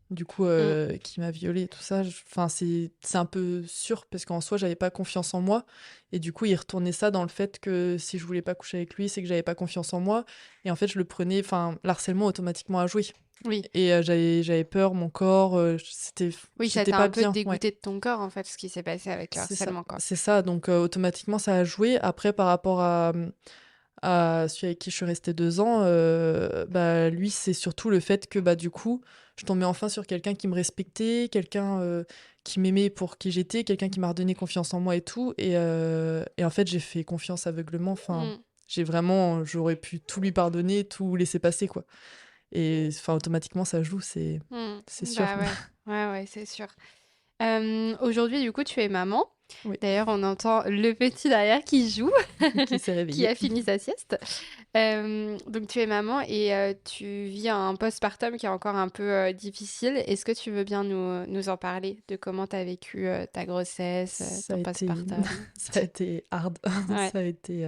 du coup, Mmh. qui m'a violée et tout ça, enfin, c'est un peu sûr parce qu'en soi, j'avais pas confiance en moi et du coup, il retournait ça dans le fait que si je voulais pas coucher avec lui, c'est que j'avais pas confiance en moi et en fait, je le prenais enfin, l'harcèlement automatiquement a joué Oui. et j'avais peur, mon corps, Oui, ça j'étais t'a pas un peu bien, ouais. dégoûté de ton corps, en fait, ce qui s'est passé avec le harcèlement, quoi. C'est ça, donc automatiquement, ça a joué. Après, par rapport à celui avec qui je suis restée 2 ans, bah, lui, c'est surtout le fait que, bah, du coup, je tombais enfin sur quelqu'un qui me respectait, quelqu'un, qui m'aimait pour qui j'étais, quelqu'un qui m'a redonné confiance en moi et tout et en fait, j'ai fait confiance aveuglement. Enfin, Mmh. j'aurais pu tout lui pardonner, tout laisser passer, quoi et enfin, automatiquement, ça joue, Mmh. c'est sûr. Bah, ouais. Ouais, ouais, c'est sûr. Aujourd'hui, du coup, tu es maman. Oui, D'ailleurs, on entend le petit derrière qui joue, qui s'est qui réveillé. a fini sa sieste. Donc tu es maman et tu vis un postpartum qui est encore un peu, difficile. Est-ce que tu veux bien nous en parler de comment tu as vécu, ta grossesse, Ça a ton été postpartum? ça a été hard. Ouais. Ça a été,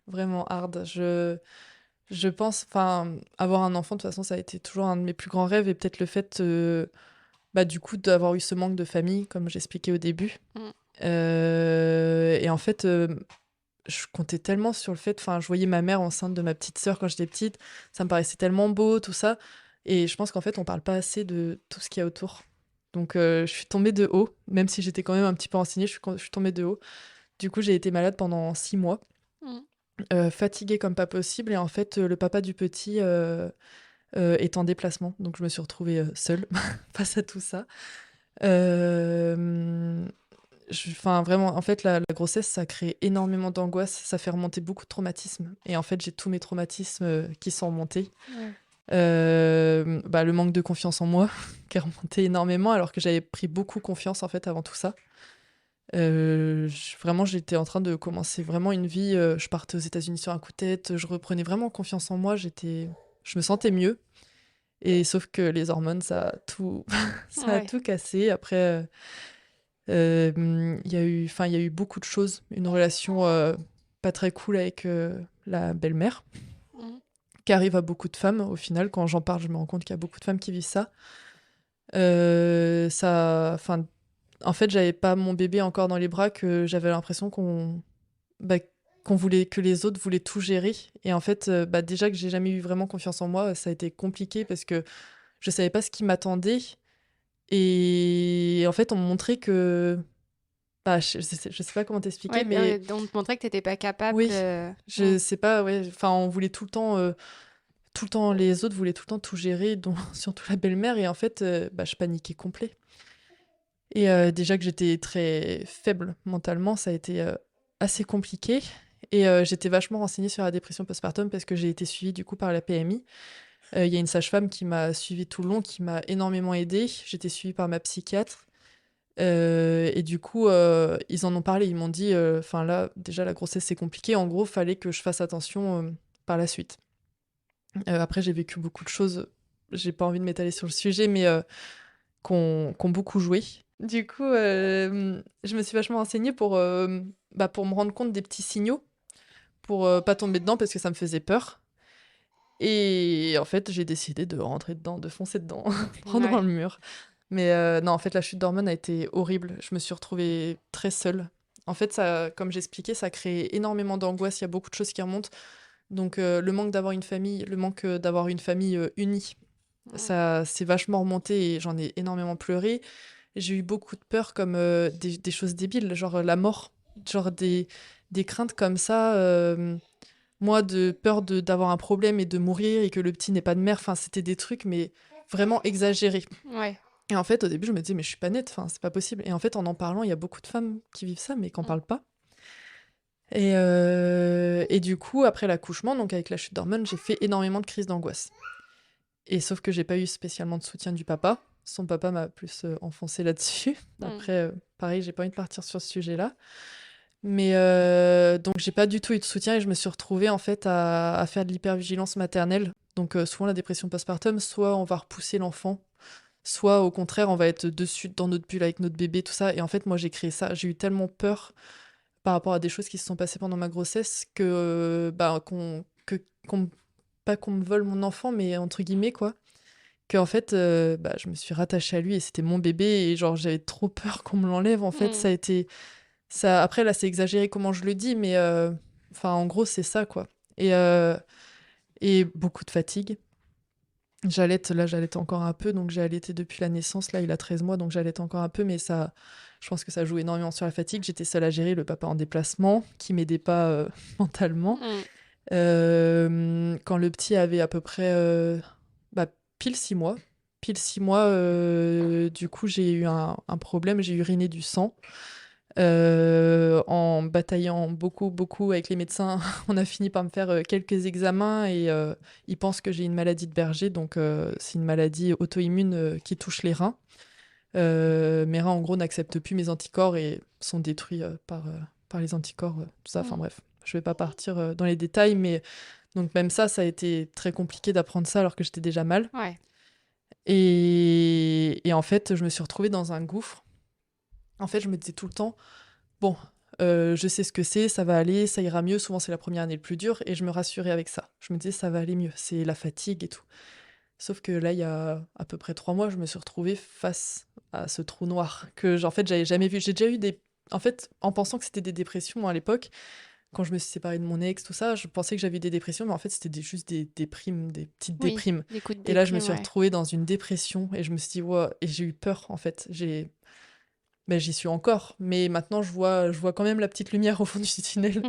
vraiment hard. Je pense enfin, avoir un enfant, de toute façon, ça a été toujours un de mes plus grands rêves et peut-être le fait, bah, du coup, d'avoir eu ce manque de famille, comme j'expliquais au début. Mmh. Et en fait, je comptais tellement sur le fait, enfin, je voyais ma mère enceinte de ma petite sœur quand j'étais petite, ça me paraissait tellement beau, tout ça. Et je pense qu'en fait, on parle pas assez de tout ce qu'il y a autour. Donc, je suis tombée de haut, même si j'étais quand même un petit peu renseignée, je suis tombée de haut. Du coup, j'ai été malade pendant 6 mois, Mmh. fatiguée comme pas possible. Et en fait, le papa du petit est en déplacement. Donc, je me suis retrouvée seule face à tout ça. Euh, Enfin, vraiment, en fait, la grossesse, ça crée énormément d'angoisse, ça fait remonter beaucoup de traumatismes. Et en fait, j'ai tous mes traumatismes qui sont remontés. Ouais. Bah, le manque de confiance en moi, qui est remonté énormément, alors que j'avais pris beaucoup confiance, en fait, avant tout ça. Vraiment, j'étais en train de commencer vraiment une vie. Je partais aux États-Unis sur un coup de tête, je reprenais vraiment confiance en moi, je me sentais mieux. Et sauf que les hormones, ça a tout, ça a Ouais. tout cassé. Après, il y a eu beaucoup de choses. Une relation pas très cool avec la belle-mère, Mmh. qui arrive à beaucoup de femmes. Au final, quand j'en parle, je me rends compte qu'il y a beaucoup de femmes qui vivent ça. Enfin, en fait, j'avais pas mon bébé encore dans les bras, que j'avais l'impression bah, qu'on voulait, que les autres voulaient tout gérer. Et en fait, bah, déjà que j'ai jamais eu vraiment confiance en moi, ça a été compliqué parce que je savais pas ce qui m'attendait. Et en fait, on me montrait que, bah, je sais pas comment t'expliquer, Ouais, mais on te montrait que t'étais pas capable oui, de. Mmh. je sais pas, ouais. Enfin, on voulait tout le temps, les autres voulaient tout le temps tout gérer, dont surtout la belle-mère. Et en fait, bah, je paniquais complet. Et déjà que j'étais très faible mentalement, ça a été assez compliqué. Et j'étais vachement renseignée sur la dépression postpartum parce que j'ai été suivie du coup par la PMI. Il y a une sage-femme qui m'a suivie tout le long, qui m'a énormément aidée. J'étais suivie par ma psychiatre. Et du coup, ils en ont parlé. Ils m'ont dit, enfin là, déjà la grossesse c'est compliqué. En gros, fallait que je fasse attention par la suite. Après, j'ai vécu beaucoup de choses. J'ai pas envie de m'étaler sur le sujet, mais qui ont beaucoup joué. Du coup, je me suis vachement renseignée pour me rendre compte des petits signaux, pour pas tomber dedans parce que ça me faisait peur. Et en fait, j'ai décidé de rentrer dedans, de foncer dedans, droit dans Ouais. le mur. Mais non, en fait, la chute d'hormones a été horrible. Je me suis retrouvée très seule. En fait, ça, comme j'expliquais, ça crée énormément d'angoisse. Il y a beaucoup de choses qui remontent. Donc, le manque d'avoir une famille, le manque d'avoir une famille unie, Mmh. ça c'est vachement remonté et j'en ai énormément pleuré. J'ai eu beaucoup de peur comme des choses débiles, genre la mort, genre des craintes comme ça. Moi, de peur d'avoir un problème et de mourir et que le petit n'ait pas de mère, enfin, c'était des trucs, mais vraiment exagérés. Ouais. Et en fait, au début, je me disais, mais je suis pas nette, enfin, c'est pas possible. Et en fait, en parlant, il y a beaucoup de femmes qui vivent ça, mais qui n'en Mmh. parlent pas. Et du coup, après l'accouchement, donc avec la chute d'hormones, j'ai fait énormément de crises d'angoisse. Et sauf que j'ai pas eu spécialement de soutien du papa. Son papa m'a plus enfoncé là-dessus. Mmh. Après, pareil, j'ai pas envie de partir sur ce sujet-là. Mais donc j'ai pas du tout eu de soutien et je me suis retrouvée en fait à faire de l'hypervigilance maternelle. Donc soit la dépression postpartum, soit on va repousser l'enfant, soit au contraire on va être dessus dans notre bulle avec notre bébé, tout ça. Et en fait moi j'ai créé ça. J'ai eu tellement peur par rapport à des choses qui se sont passées pendant ma grossesse que bah pas qu'on me vole mon enfant, mais entre guillemets quoi. Que en fait bah, je me suis rattachée à lui et c'était mon bébé et genre j'avais trop peur qu'on me l'enlève. En fait Mmh. ça a été ça, après, là, c'est exagéré comment je le dis, mais enfin, en gros, c'est ça, quoi. Et beaucoup de fatigue. J'allaite encore un peu, donc j'ai allaité depuis la naissance. Là, il a 13 mois, donc j'allaite encore un peu, mais ça, je pense que ça joue énormément sur la fatigue. J'étais seule à gérer, le papa en déplacement, qui m'aidait pas mentalement. Mmh. Quand le petit avait à peu près bah, pile 6 mois, du coup, j'ai eu un problème, j'ai uriné du sang. En bataillant beaucoup, beaucoup avec les médecins, on a fini par me faire quelques examens et ils pensent que j'ai une maladie de Berger, donc c'est une maladie auto-immune qui touche les reins. Mes reins, en gros, n'acceptent plus mes anticorps et sont détruits par les anticorps, tout ça. Enfin Mmh. bref, je vais pas partir dans les détails, mais donc même ça a été très compliqué d'apprendre ça alors que j'étais déjà mal. Ouais. Et en fait, je me suis retrouvée dans un gouffre. En fait, je me disais tout le temps, bon, je sais ce que c'est, ça va aller, ça ira mieux. Souvent, c'est la première année le plus dur et je me rassurais avec ça. Je me disais, ça va aller mieux, c'est la fatigue et tout. Sauf que là, il y a à peu près 3 mois, je me suis retrouvée face à ce trou noir que, en fait, j'avais jamais vu. J'ai déjà eu des... En fait, en pensant que c'était des dépressions, moi, à l'époque, quand je me suis séparée de mon ex, tout ça, je pensais que j'avais des dépressions, mais en fait, c'était juste des déprimes, des petites Oui, déprimes. des coups de Et là, je me déprime, suis ouais. retrouvée dans une dépression et je me suis dit, ouais, et j'ai eu peur, en fait. J'y suis encore, mais maintenant, je vois quand même la petite lumière au fond du tunnel.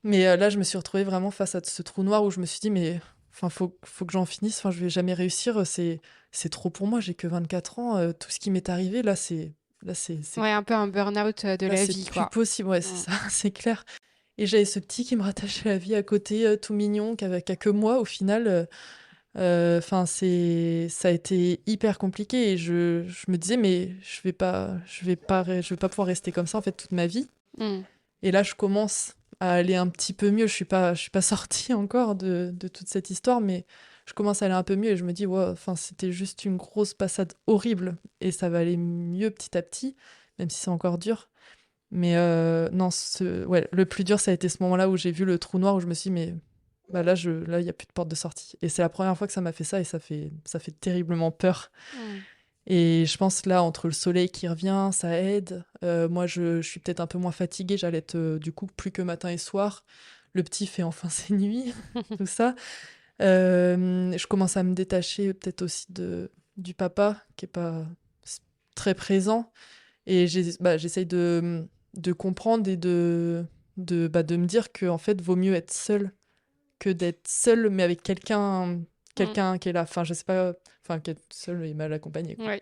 Mais là, je me suis retrouvée vraiment face à ce trou noir où je me suis dit, mais enfin, faut que j'en finisse, enfin, je vais jamais réussir, c'est trop pour moi, j'ai que 24 ans, tout ce qui m'est arrivé, là, Ouais, un peu un burn-out de là, la c'est vie, plus quoi. possible, ouais, Mm. c'est ça, c'est clair. Et j'avais ce petit qui me rattachait à la vie à côté, tout mignon, qui a que moi au final. Enfin, ça a été hyper compliqué et je me disais, mais je vais pas pouvoir rester comme ça en fait toute ma vie. Mm. Et là, je commence à aller un petit peu mieux. Je suis pas sortie encore de toute cette histoire, mais je commence à aller un peu mieux et je me dis, ouais, enfin, c'était juste une grosse passade horrible et ça va aller mieux petit à petit, même si c'est encore dur. Mais non, ouais, le plus dur, ça a été ce moment-là où j'ai vu le trou noir, où je me suis dit, mais bah là, il n'y a plus de porte de sortie. Et c'est la première fois que ça m'a fait ça, et ça fait terriblement peur. Mm. Et je pense là, entre le soleil qui revient, ça aide. Moi, je suis peut-être un peu moins fatiguée, j'allaite du coup plus que matin et soir. Le petit fait enfin ses nuits, tout ça. Je commence à me détacher peut-être aussi du papa, qui est pas très présent. Et j'essaye de comprendre et de me dire que en fait, vaut mieux être seule que d'être seule, mais avec quelqu'un, Mm. quelqu'un qui est là. Enfin, je sais pas, enfin, qu'être seule et mal accompagnée, quoi. Ouais.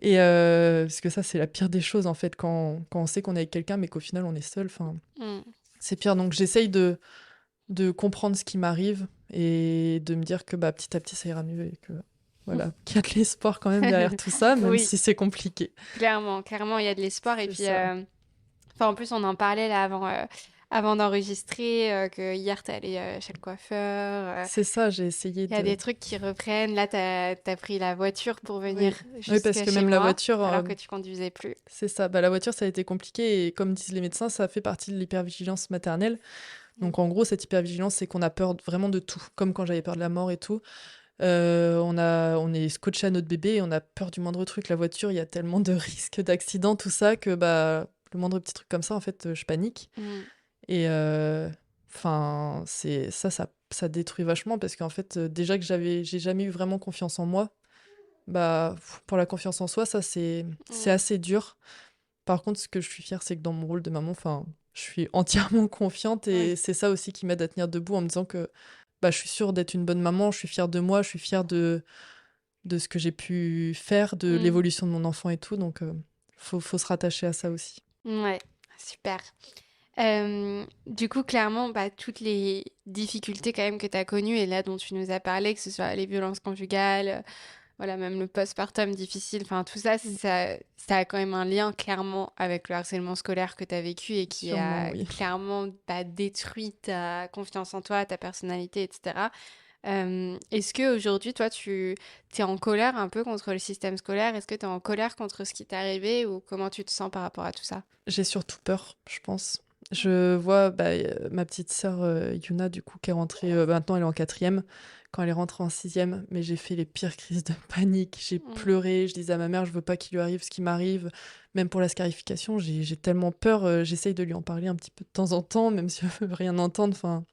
Et parce que ça, c'est la pire des choses, en fait, quand on sait qu'on est avec quelqu'un, mais qu'au final, on est seul. Enfin, Mm. c'est pire. Donc, j'essaye de comprendre ce qui m'arrive et de me dire que bah, petit à petit, ça ira mieux et que voilà, qu'il y a de l'espoir quand même derrière tout ça, même Oui, si c'est compliqué. clairement, clairement, il y a de l'espoir. Et C'est puis, ça. enfin, en plus, on en parlait là avant d'enregistrer, que hier, t'es allée chez le coiffeur. C'est ça, j'ai essayé Il y a des de. trucs qui reprennent. Là, t'as pris la voiture pour venir Oui, oui, parce jusqu'à que chez même la moi, voiture, alors que tu conduisais plus. c'est ça. Bah, la voiture, ça a été compliqué et comme disent les médecins, ça fait partie de l'hypervigilance maternelle. Mm. Donc en gros, cette hypervigilance, c'est qu'on a peur vraiment de tout, comme quand j'avais peur de la mort et tout. On est scotché à notre bébé et on a peur du moindre truc. La voiture, il y a tellement de risques d'accident, tout ça, que bah, le moindre petit truc comme ça, en fait, je panique. Mm. Et enfin, ça détruit vachement parce qu'en fait, déjà que j'ai jamais eu vraiment confiance en moi. Bah, pour la confiance en soi, ça, c'est Mm. assez dur. Par contre, ce que je suis fière, c'est que dans mon rôle de maman, enfin, je suis entièrement confiante Oui. et c'est ça aussi qui m'aide à tenir debout en me disant que bah, je suis sûre d'être une bonne maman, je suis fière de moi, je suis fière de ce que j'ai pu faire, de Mm. l'évolution de mon enfant et tout. Donc, faut se rattacher à ça aussi. Ouais, super. Du coup, clairement, bah, toutes les difficultés quand même que tu as connues et là dont tu nous as parlé, que ce soit les violences conjugales, voilà, même le postpartum difficile, enfin tout ça, Mm. ça a quand même un lien clairement avec le harcèlement scolaire que tu as vécu et qui Sûrement, a oui. clairement bah, détruit ta confiance en toi, ta personnalité, etc. Est-ce que aujourd'hui, toi, tu es en colère un peu contre le système scolaire? Est-ce que tu es en colère contre ce qui t'est arrivé ou comment tu te sens par rapport à tout ça? J'ai surtout peur, je pense. Je vois bah, ma petite sœur Yuna, du coup, qui est rentrée, maintenant elle est en quatrième, quand elle est rentrée en sixième, mais j'ai fait les pires crises de panique, j'ai Mm. pleuré, je disais à ma mère, je veux pas qu'il lui arrive ce qui m'arrive, même pour la scarification, j'ai tellement peur, j'essaye de lui en parler un petit peu de temps en temps, même si elle veut rien entendre, enfin,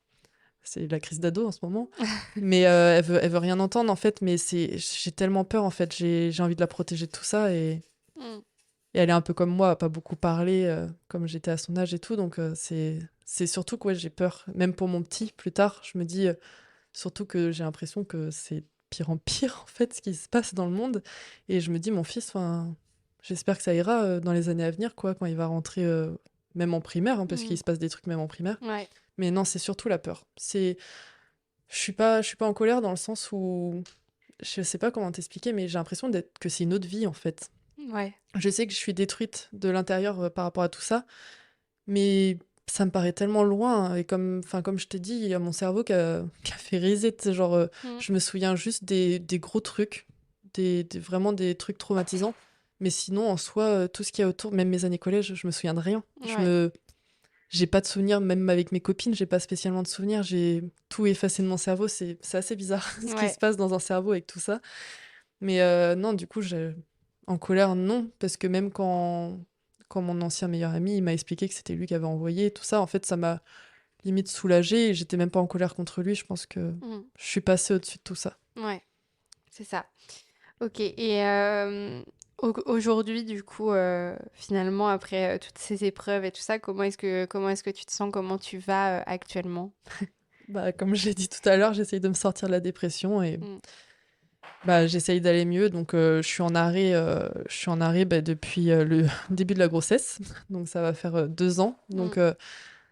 c'est la crise d'ado en ce moment, mais elle veut rien entendre en fait, mais j'ai tellement peur en fait, j'ai envie de la protéger de tout ça Mm. et elle est un peu comme moi, à pas beaucoup parler, comme j'étais à son âge et tout. Donc, c'est surtout que ouais, j'ai peur. Même pour mon petit, plus tard, je me dis surtout que j'ai l'impression que c'est pire en pire, en fait, ce qui se passe dans le monde. Et je me dis, mon fils, enfin, j'espère que ça ira dans les années à venir, quoi, quand il va rentrer, même en primaire, hein, parce qu'il Mm. se passe des trucs même en primaire. Ouais. Mais non, c'est surtout la peur. Je suis pas en colère dans le sens où, je sais pas comment t'expliquer, mais j'ai l'impression que c'est une autre vie, en fait. Ouais. Je sais que je suis détruite de l'intérieur par rapport à tout ça, mais ça me paraît tellement loin. Et comme je t'ai dit, il y a mon cerveau qui a fait reset. Genre, Mm. je me souviens juste des gros trucs, vraiment des trucs traumatisants. Mais sinon, en soi, tout ce qu'il y a autour, même mes années collège, je me souviens de rien. Ouais. J'ai pas de souvenirs, même avec mes copines, j'ai pas spécialement de souvenirs. J'ai tout effacé de mon cerveau. C'est assez bizarre ce qui Ouais. se passe dans un cerveau avec tout ça. Mais non, du coup, en colère, non, parce que même quand mon ancien meilleur ami, il m'a expliqué que c'était lui qui avait envoyé tout ça, en fait, limite soulagée et j'étais même pas en colère contre lui. Je pense que Mm. je suis passée au-dessus de tout ça. Ouais, c'est ça. Ok, et aujourd'hui, du coup, finalement, après toutes ces épreuves et tout ça, comment est-ce que tu te sens, comment tu vas actuellement? Bah, comme je l'ai dit tout à l'heure, j'essaye de me sortir de la dépression et Mm. bah, j'essaye d'aller mieux. Donc, je suis en arrêt bah, depuis le début de la grossesse. Donc, ça va faire 2 ans. Mm. Donc,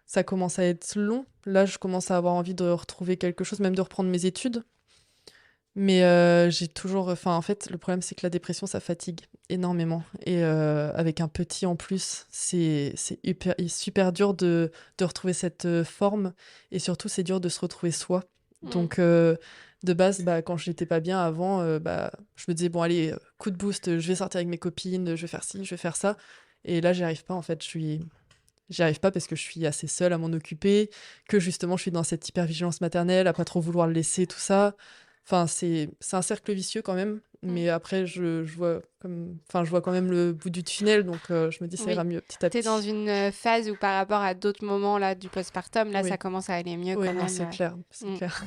ça commence à être long. Là, je commence à avoir envie de retrouver quelque chose, même de reprendre mes études. Mais j'ai toujours, enfin, en fait, le problème, c'est que la dépression, ça fatigue énormément. Et avec un petit en plus, c'est super dur de retrouver cette forme. Et surtout, c'est dur de se retrouver soi. Mm. Donc, de base, bah, quand j'étais pas bien avant, bah, je me disais, bon, allez, coup de boost, je vais sortir avec mes copines, je vais faire ci, je vais faire ça. Et là, j'y arrive pas, en fait. J'y arrive pas parce que je suis assez seule à m'en occuper, que justement, je suis dans cette hypervigilance maternelle, à pas trop vouloir le laisser, tout ça. Enfin, c'est un cercle vicieux quand même, Mm. mais après, je vois quand même le bout du tunnel, donc je me dis ça ira Oui. mieux petit à T'es dans petit. une phase où par rapport à d'autres moments là du postpartum, là ça Oui, commence à aller mieux oui, quand non, même. c'est clair, c'est Mm. clair.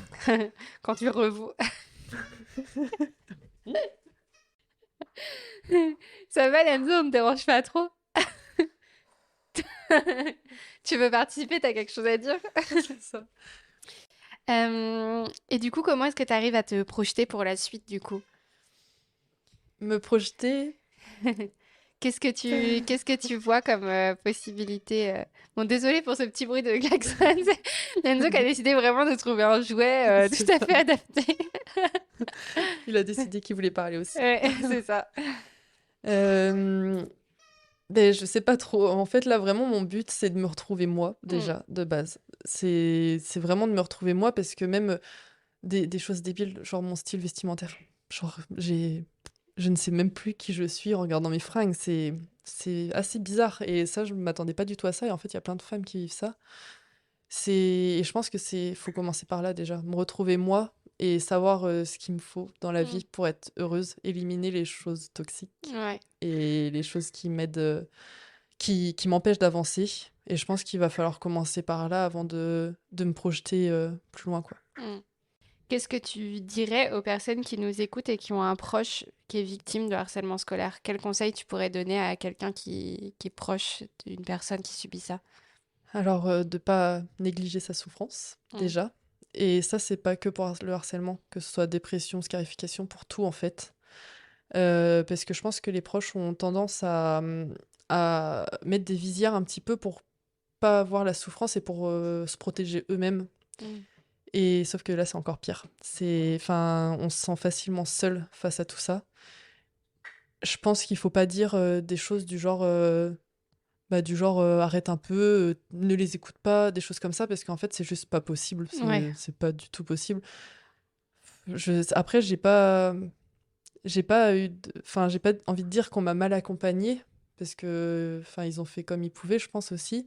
Quand tu revous. Ça va, Lenzo, on me dérange pas trop. Tu veux participer, t'as quelque chose à dire? C'est ça. Et du coup, comment est-ce que tu arrives à te projeter pour la suite, du coup? Me projeter. Qu'est-ce que tu vois comme possibilité Bon, désolée pour ce petit bruit de klaxon. C'est Lenzo qui a décidé vraiment de trouver un jouet tout C'est à ça. fait adapté. Il a décidé qu'il voulait parler aussi. Ouais, c'est ça. Euh, Ben, je sais pas trop. En fait, là, vraiment, mon but, c'est de me retrouver moi, Mm, déjà, de base. C'est vraiment de me retrouver moi parce que même des choses débiles, genre mon style vestimentaire. Genre, je ne sais même plus qui je suis en regardant mes fringues. C'est assez bizarre. Et ça, je ne m'attendais pas du tout à ça. Et en fait, il y a plein de femmes qui vivent ça. Et je pense que faut commencer par là déjà. Me retrouver moi et savoir ce qu'il me faut dans la mm, vie pour être heureuse. Éliminer les choses toxiques ouais. et les choses qui m'aident, qui m'empêchent d'avancer. Et je pense qu'il va falloir commencer par là avant de me projeter plus loin, quoi. Mm. Qu'est-ce que tu dirais aux personnes qui nous écoutent et qui ont un proche qui est victime de harcèlement scolaire? Quel conseil tu pourrais donner à quelqu'un qui est proche d'une personne qui subit ça? Alors, de pas négliger sa souffrance, Mm, déjà. Et ça, c'est pas que pour le harcèlement, que ce soit dépression, scarification, pour tout, en fait. Parce que je pense que les proches ont tendance à mettre des visières un petit peu pour pas avoir la souffrance et pour se protéger eux-mêmes. mm, Et sauf que là, c'est encore pire. Enfin, on se sent facilement seul face à tout ça. Je pense qu'il faut pas dire des choses du genre arrête un peu, ne les écoute pas, des choses comme ça, parce qu'en fait, c'est juste pas possible. ouais. C'est pas du tout possible. Après, j'ai pas envie de dire qu'on m'a mal accompagnée, parce que, enfin, ils ont fait comme ils pouvaient, je pense aussi.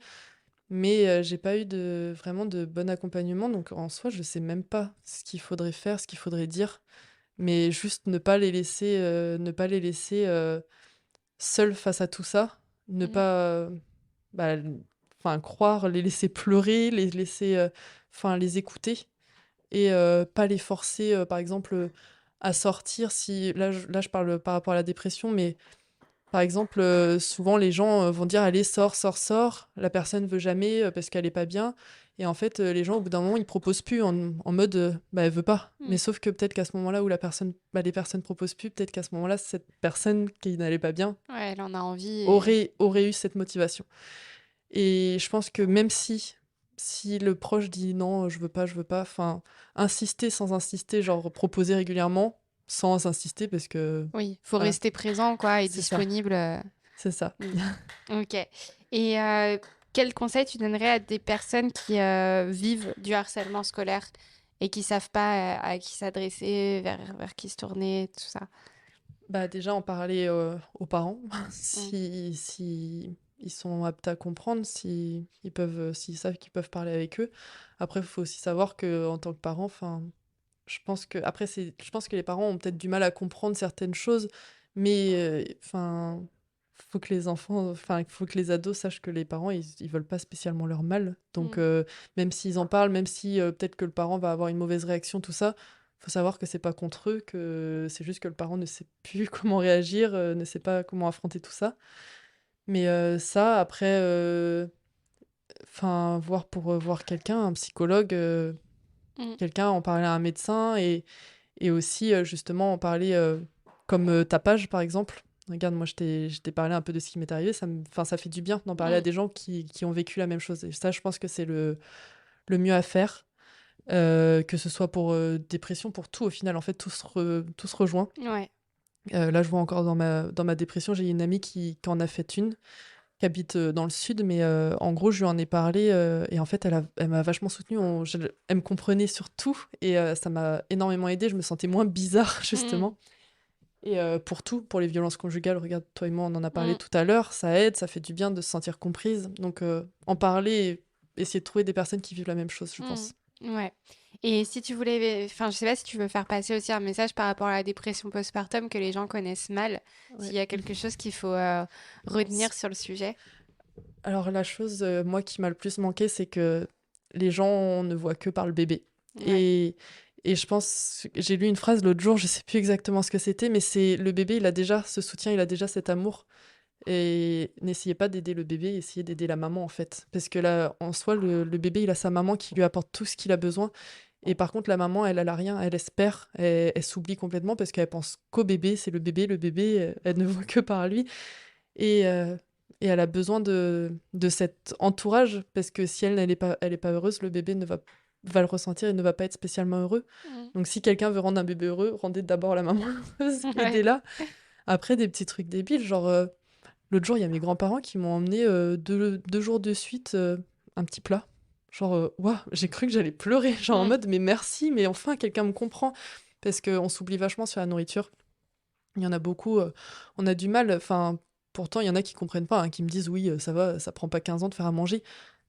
Mais j'ai pas eu vraiment de bon accompagnement, donc en soi, je sais même pas ce qu'il faudrait faire, ce qu'il faudrait dire, mais juste ne pas les laisser seuls face à tout ça, ne Mm, pas bah, enfin, croire, les laisser pleurer, les laisser, enfin, les écouter et pas les forcer, par exemple, à sortir si là, je parle par rapport à la dépression, mais par exemple, souvent les gens, vont dire: «Allez, sors, sors, sors». La personne veut jamais, parce qu'elle est pas bien et en fait, les gens au bout d'un moment, ils proposent plus en mode, bah, elle veut pas. Mais mm. sauf que peut-être qu'à ce moment-là où les personnes proposent plus, peut-être qu'à ce moment-là, cette personne qui n'allait pas bien Ouais, elle en a envie et... aurait eu cette motivation et je pense que même si le proche dit: «Non, je veux pas», enfin, insister sans insister, genre proposer régulièrement sans insister parce que Oui, faut voilà, rester présent, quoi, et c'est ça, disponible. c'est ça. Mm. Ok. Et quel conseil tu donnerais à des personnes qui vivent du harcèlement scolaire et qui savent pas à qui s'adresser, vers qui se tourner, tout ça? Bah, déjà en parler, aux parents, Mm. si ils sont aptes à comprendre, si ils peuvent, s'ils savent qu'ils peuvent parler avec eux. Après, il faut aussi savoir que en tant que parent, enfin, je pense que les parents ont peut-être du mal à comprendre certaines choses, mais enfin, faut que les enfants, enfin, il faut que les ados sachent que les parents, ils veulent pas spécialement leur mal. Donc, Mm. même s'ils en parlent, même si peut-être que le parent va avoir une mauvaise réaction, tout ça, faut savoir que c'est pas contre eux, que c'est juste que le parent ne sait plus comment réagir, ne sait pas comment affronter tout ça. Mais ça, après, enfin, voir pour voir quelqu'un, un psychologue, Mm. quelqu'un, en parler à un médecin et aussi, justement, en parler, comme ta page, par exemple. Regarde, moi, je t'ai parlé un peu de ce qui m'est arrivé. Enfin, ça fait du bien d'en parler à Mm. des gens qui ont vécu la même chose. Et ça, je pense que c'est le mieux à faire, que ce soit pour dépression, pour tout, au final. En fait, tout se rejoint. Ouais. Là, je vois encore dans ma dépression, j'ai une amie qui en a fait une, qui habite dans le sud, mais en gros, je lui en ai parlé et en fait, elle m'a vachement soutenue. Elle me comprenait sur tout et ça m'a énormément aidée. Je me sentais moins bizarre, Mm. justement. Et pour tout, pour les violences conjugales, regarde, toi et moi, on en a parlé Mm. tout à l'heure, ça aide, ça fait du bien de se sentir comprise. Donc, en parler et essayer de trouver des personnes qui vivent la même chose, je Mm. pense. Ouais. Et si tu voulais, enfin, je sais pas si tu veux faire passer aussi un message par rapport à la dépression postpartum que les gens connaissent mal, s'il Ouais. y a quelque chose qu'il faut retenir sur le sujet. Alors, la chose, moi, qui m'a le plus manqué, c'est que les gens ne voient que par le bébé. Ouais. Et je pense, j'ai lu une phrase l'autre jour, je sais plus exactement ce que c'était, mais c'est le bébé, il a déjà ce soutien, il a déjà cet amour. Et n'essayez pas d'aider le bébé, essayez d'aider la maman, en fait. Parce que là, en soi, le bébé, il a sa maman qui lui apporte tout ce qu'il a besoin. Et par contre, la maman, elle a rien, elle espère, elle s'oublie complètement parce qu'elle pense qu'au bébé, c'est le bébé, elle ne voit que par lui. Et, euh, et elle a besoin de cet entourage parce que si elle est pas heureuse, le bébé va le ressentir et ne va pas être spécialement heureux. Mm. Donc si quelqu'un veut rendre un bébé heureux, rendez d'abord la maman heureuse, Ouais. aidez-la. Après, des petits trucs débiles, genre l'autre jour, il y a mes grands-parents qui m'ont emmené 2 jours de suite un petit plat. Genre, ouah, j'ai cru que j'allais pleurer, genre en Mm. mode, mais merci, mais enfin, quelqu'un me comprend. Parce qu'on s'oublie vachement sur la nourriture. Il y en a beaucoup, on a du mal, enfin, pourtant, il y en a qui comprennent pas, hein, qui me disent, oui, ça va, ça prend pas 15 ans de faire à manger.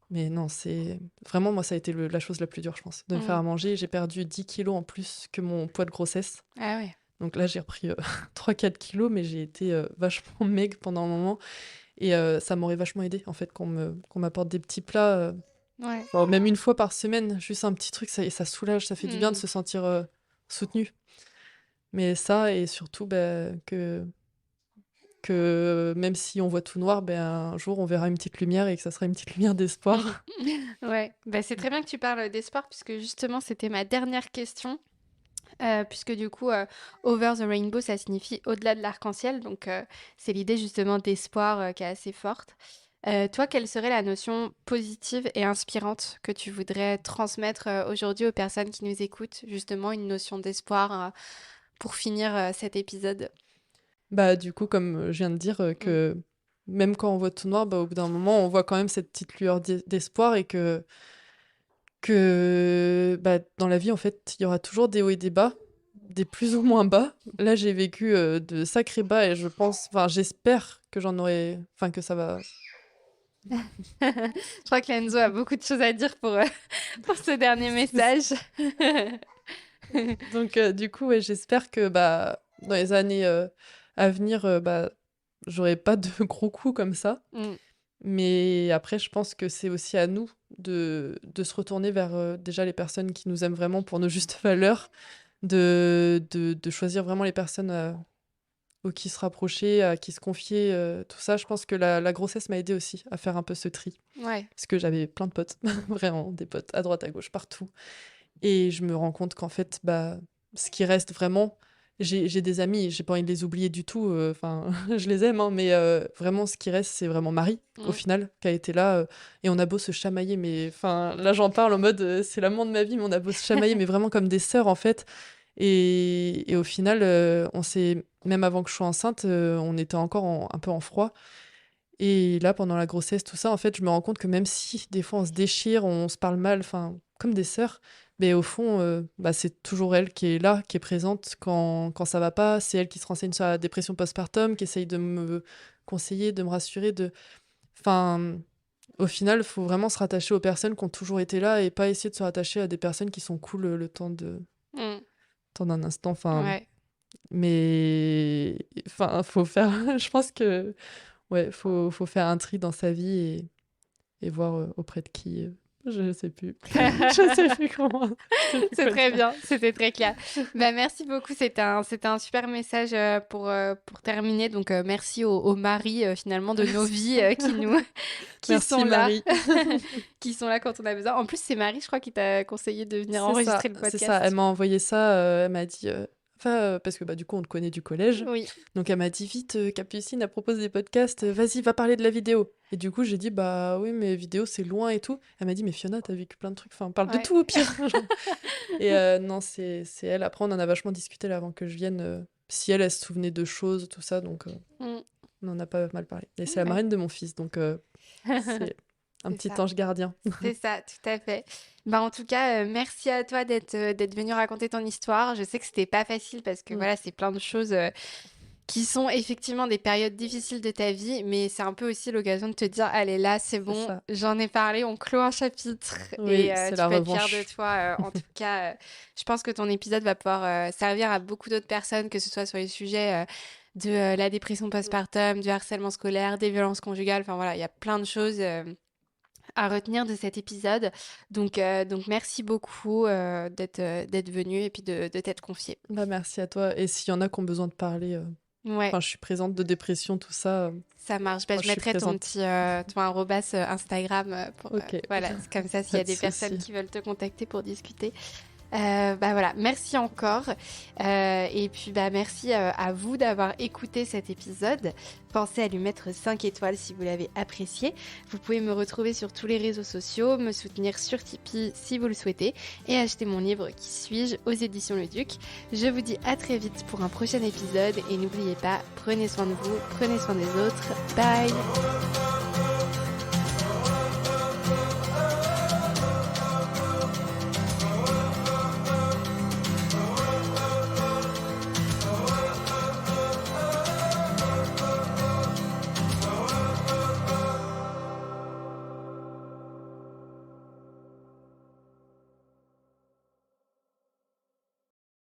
Mais non, c'est vraiment, moi, ça a été la chose la plus dure, je pense, de me faire Mm. à manger. J'ai perdu 10 kilos en plus que mon poids de grossesse. Ah ouais. Donc là, j'ai repris 3-4 kilos, mais j'ai été vachement maigre pendant un moment. Et ça m'aurait vachement aidé, en fait, qu'on m'apporte des petits plats, Ouais. genre même une fois par semaine, juste un petit truc, ça soulage, ça fait du bien de Mm. se sentir soutenu. Mais ça, et surtout bah, que même si on voit tout noir, ben, un jour on verra une petite lumière et que ça sera une petite lumière d'espoir. Ouais, bah, c'est très bien que tu parles d'espoir puisque justement c'était ma dernière question. Puisque du coup, over the rainbow, ça signifie au-delà de l'arc-en-ciel. Donc, c'est l'idée justement d'espoir qui est assez forte. Toi, quelle serait la notion positive et inspirante que tu voudrais transmettre aujourd'hui aux personnes qui nous écoutent? Justement, une notion d'espoir pour finir cet épisode. Bah, du coup, comme je viens de dire, Mm. que même quand on voit tout noir, bah, au bout d'un moment, on voit quand même cette petite lueur d'espoir et que bah, dans la vie, en fait, il y aura toujours des hauts et des bas, des plus ou moins bas. Là, j'ai vécu de sacrés bas et je pense, enfin, j'espère que j'en aurai, enfin, que ça va. Je crois que Lenzo a beaucoup de choses à dire pour, pour ce dernier message. Donc, du coup, ouais, j'espère que bah, dans les années à venir, bah, j'aurai pas de gros coups comme ça. Mm. Mais après, je pense que c'est aussi à nous de se retourner vers déjà les personnes qui nous aiment vraiment pour nos justes valeurs, de choisir vraiment les personnes aux qui se rapprocher, à qui se confier, tout ça. Je pense que la grossesse m'a aidé aussi à faire un peu ce tri. Ouais. Parce que j'avais plein de potes, vraiment, des potes à droite, à gauche, partout. Et je me rends compte qu'en fait, bah, ce qui reste vraiment, j'ai des amis, j'ai pas envie de les oublier du tout, enfin, je les aime, hein, mais vraiment, ce qui reste, c'est vraiment Marie, au Mm. final, qui a été là, et on a beau se chamailler, mais enfin, là, j'en parle en mode, c'est l'amour de ma vie, mais on a beau se chamailler, mais vraiment comme des sœurs, en fait. Et au final, on s'est, même avant que je sois enceinte, on était encore un peu en froid. Et là, pendant la grossesse, tout ça, en fait, je me rends compte que même si des fois on se déchire, on se parle mal, enfin, comme des sœurs, mais au fond, bah, c'est toujours elle qui est là, qui est présente quand ça va pas. C'est elle qui se renseigne sur la dépression postpartum, qui essaye de me conseiller, de me rassurer. Enfin, au final, il faut vraiment se rattacher aux personnes qui ont toujours été là et pas essayer de se rattacher à des personnes qui sont cool le Mm. temps d'un instant. Enfin, Ouais. mais enfin, faut faire. Je pense que ouais, faut faire un tri dans sa vie et voir auprès de qui. Je sais plus. Je sais plus comment. Je sais plus C'est quoi très dire. bien, c'était très clair. Bah, merci beaucoup, c'était un super message pour terminer. Donc, merci aux maris finalement de nos vies qui Merci sont là, Marie. qui sont là quand on a besoin. En plus, c'est Marie, je crois, qui t'a conseillé de venir C'est ça, enregistrer le c'est ça. Elle podcast. m'a envoyé ça. Elle m'a dit. Parce que du coup, on te connaît du collège. Oui, Donc, elle m'a dit vite, Capucine, elle propose des podcasts. Vas-y, va parler de la vidéo. Et du coup, j'ai dit bah oui, mais vidéo, c'est loin et tout. Elle m'a dit mais Fiona, t'as vécu plein de trucs. Enfin, parle de ouais. tout au pire. Genre. Et non, c'est elle. Après, on en a vachement discuté là avant que je vienne. Si elle se souvenait de choses, tout ça. Donc, Mm. on en a pas mal parlé. Et c'est la Ouais. marraine de mon fils. Donc, c'est un C'est petit ça. ange gardien. C'est ça, tout à fait. Bah, en tout cas, merci à toi d'être venu raconter ton histoire. Je sais que c'était pas facile parce que Mm. voilà, c'est plein de choses qui sont effectivement des périodes difficiles de ta vie, mais c'est un peu aussi l'occasion de te dire, allez là, c'est C'est bon, ça. j'en ai parlé, on clôt un chapitre Oui, et c'est tu la peux être fière revanche. de toi. En tout cas, je pense que ton épisode va pouvoir servir à beaucoup d'autres personnes, que ce soit sur les sujets de la dépression postpartum, du harcèlement scolaire, des violences conjugales. Enfin voilà, il y a plein de choses à retenir de cet épisode. Donc merci beaucoup d'être venu et puis de t'être confié. Bah, merci à toi. Et s'il y en a qui ont besoin de parler, Ouais, je suis présente de dépression, tout ça. ça marche. Bah, Moi, je je suis mettrai ton présente. petit ton arrobas Instagram pour Ok, voilà, c'est comme ça s'il y pas a de des personnes souci. qui veulent te contacter pour discuter. Bah voilà, merci encore. Et puis bah merci à vous d'avoir écouté cet épisode. Pensez à lui mettre 5 étoiles si vous l'avez apprécié. Vous pouvez me retrouver sur tous les réseaux sociaux, me soutenir sur Tipeee si vous le souhaitez et acheter mon livre Qui suis-je aux éditions Le Duc. Je vous dis à très vite pour un prochain épisode et n'oubliez pas, prenez soin de vous, prenez soin des autres. Bye!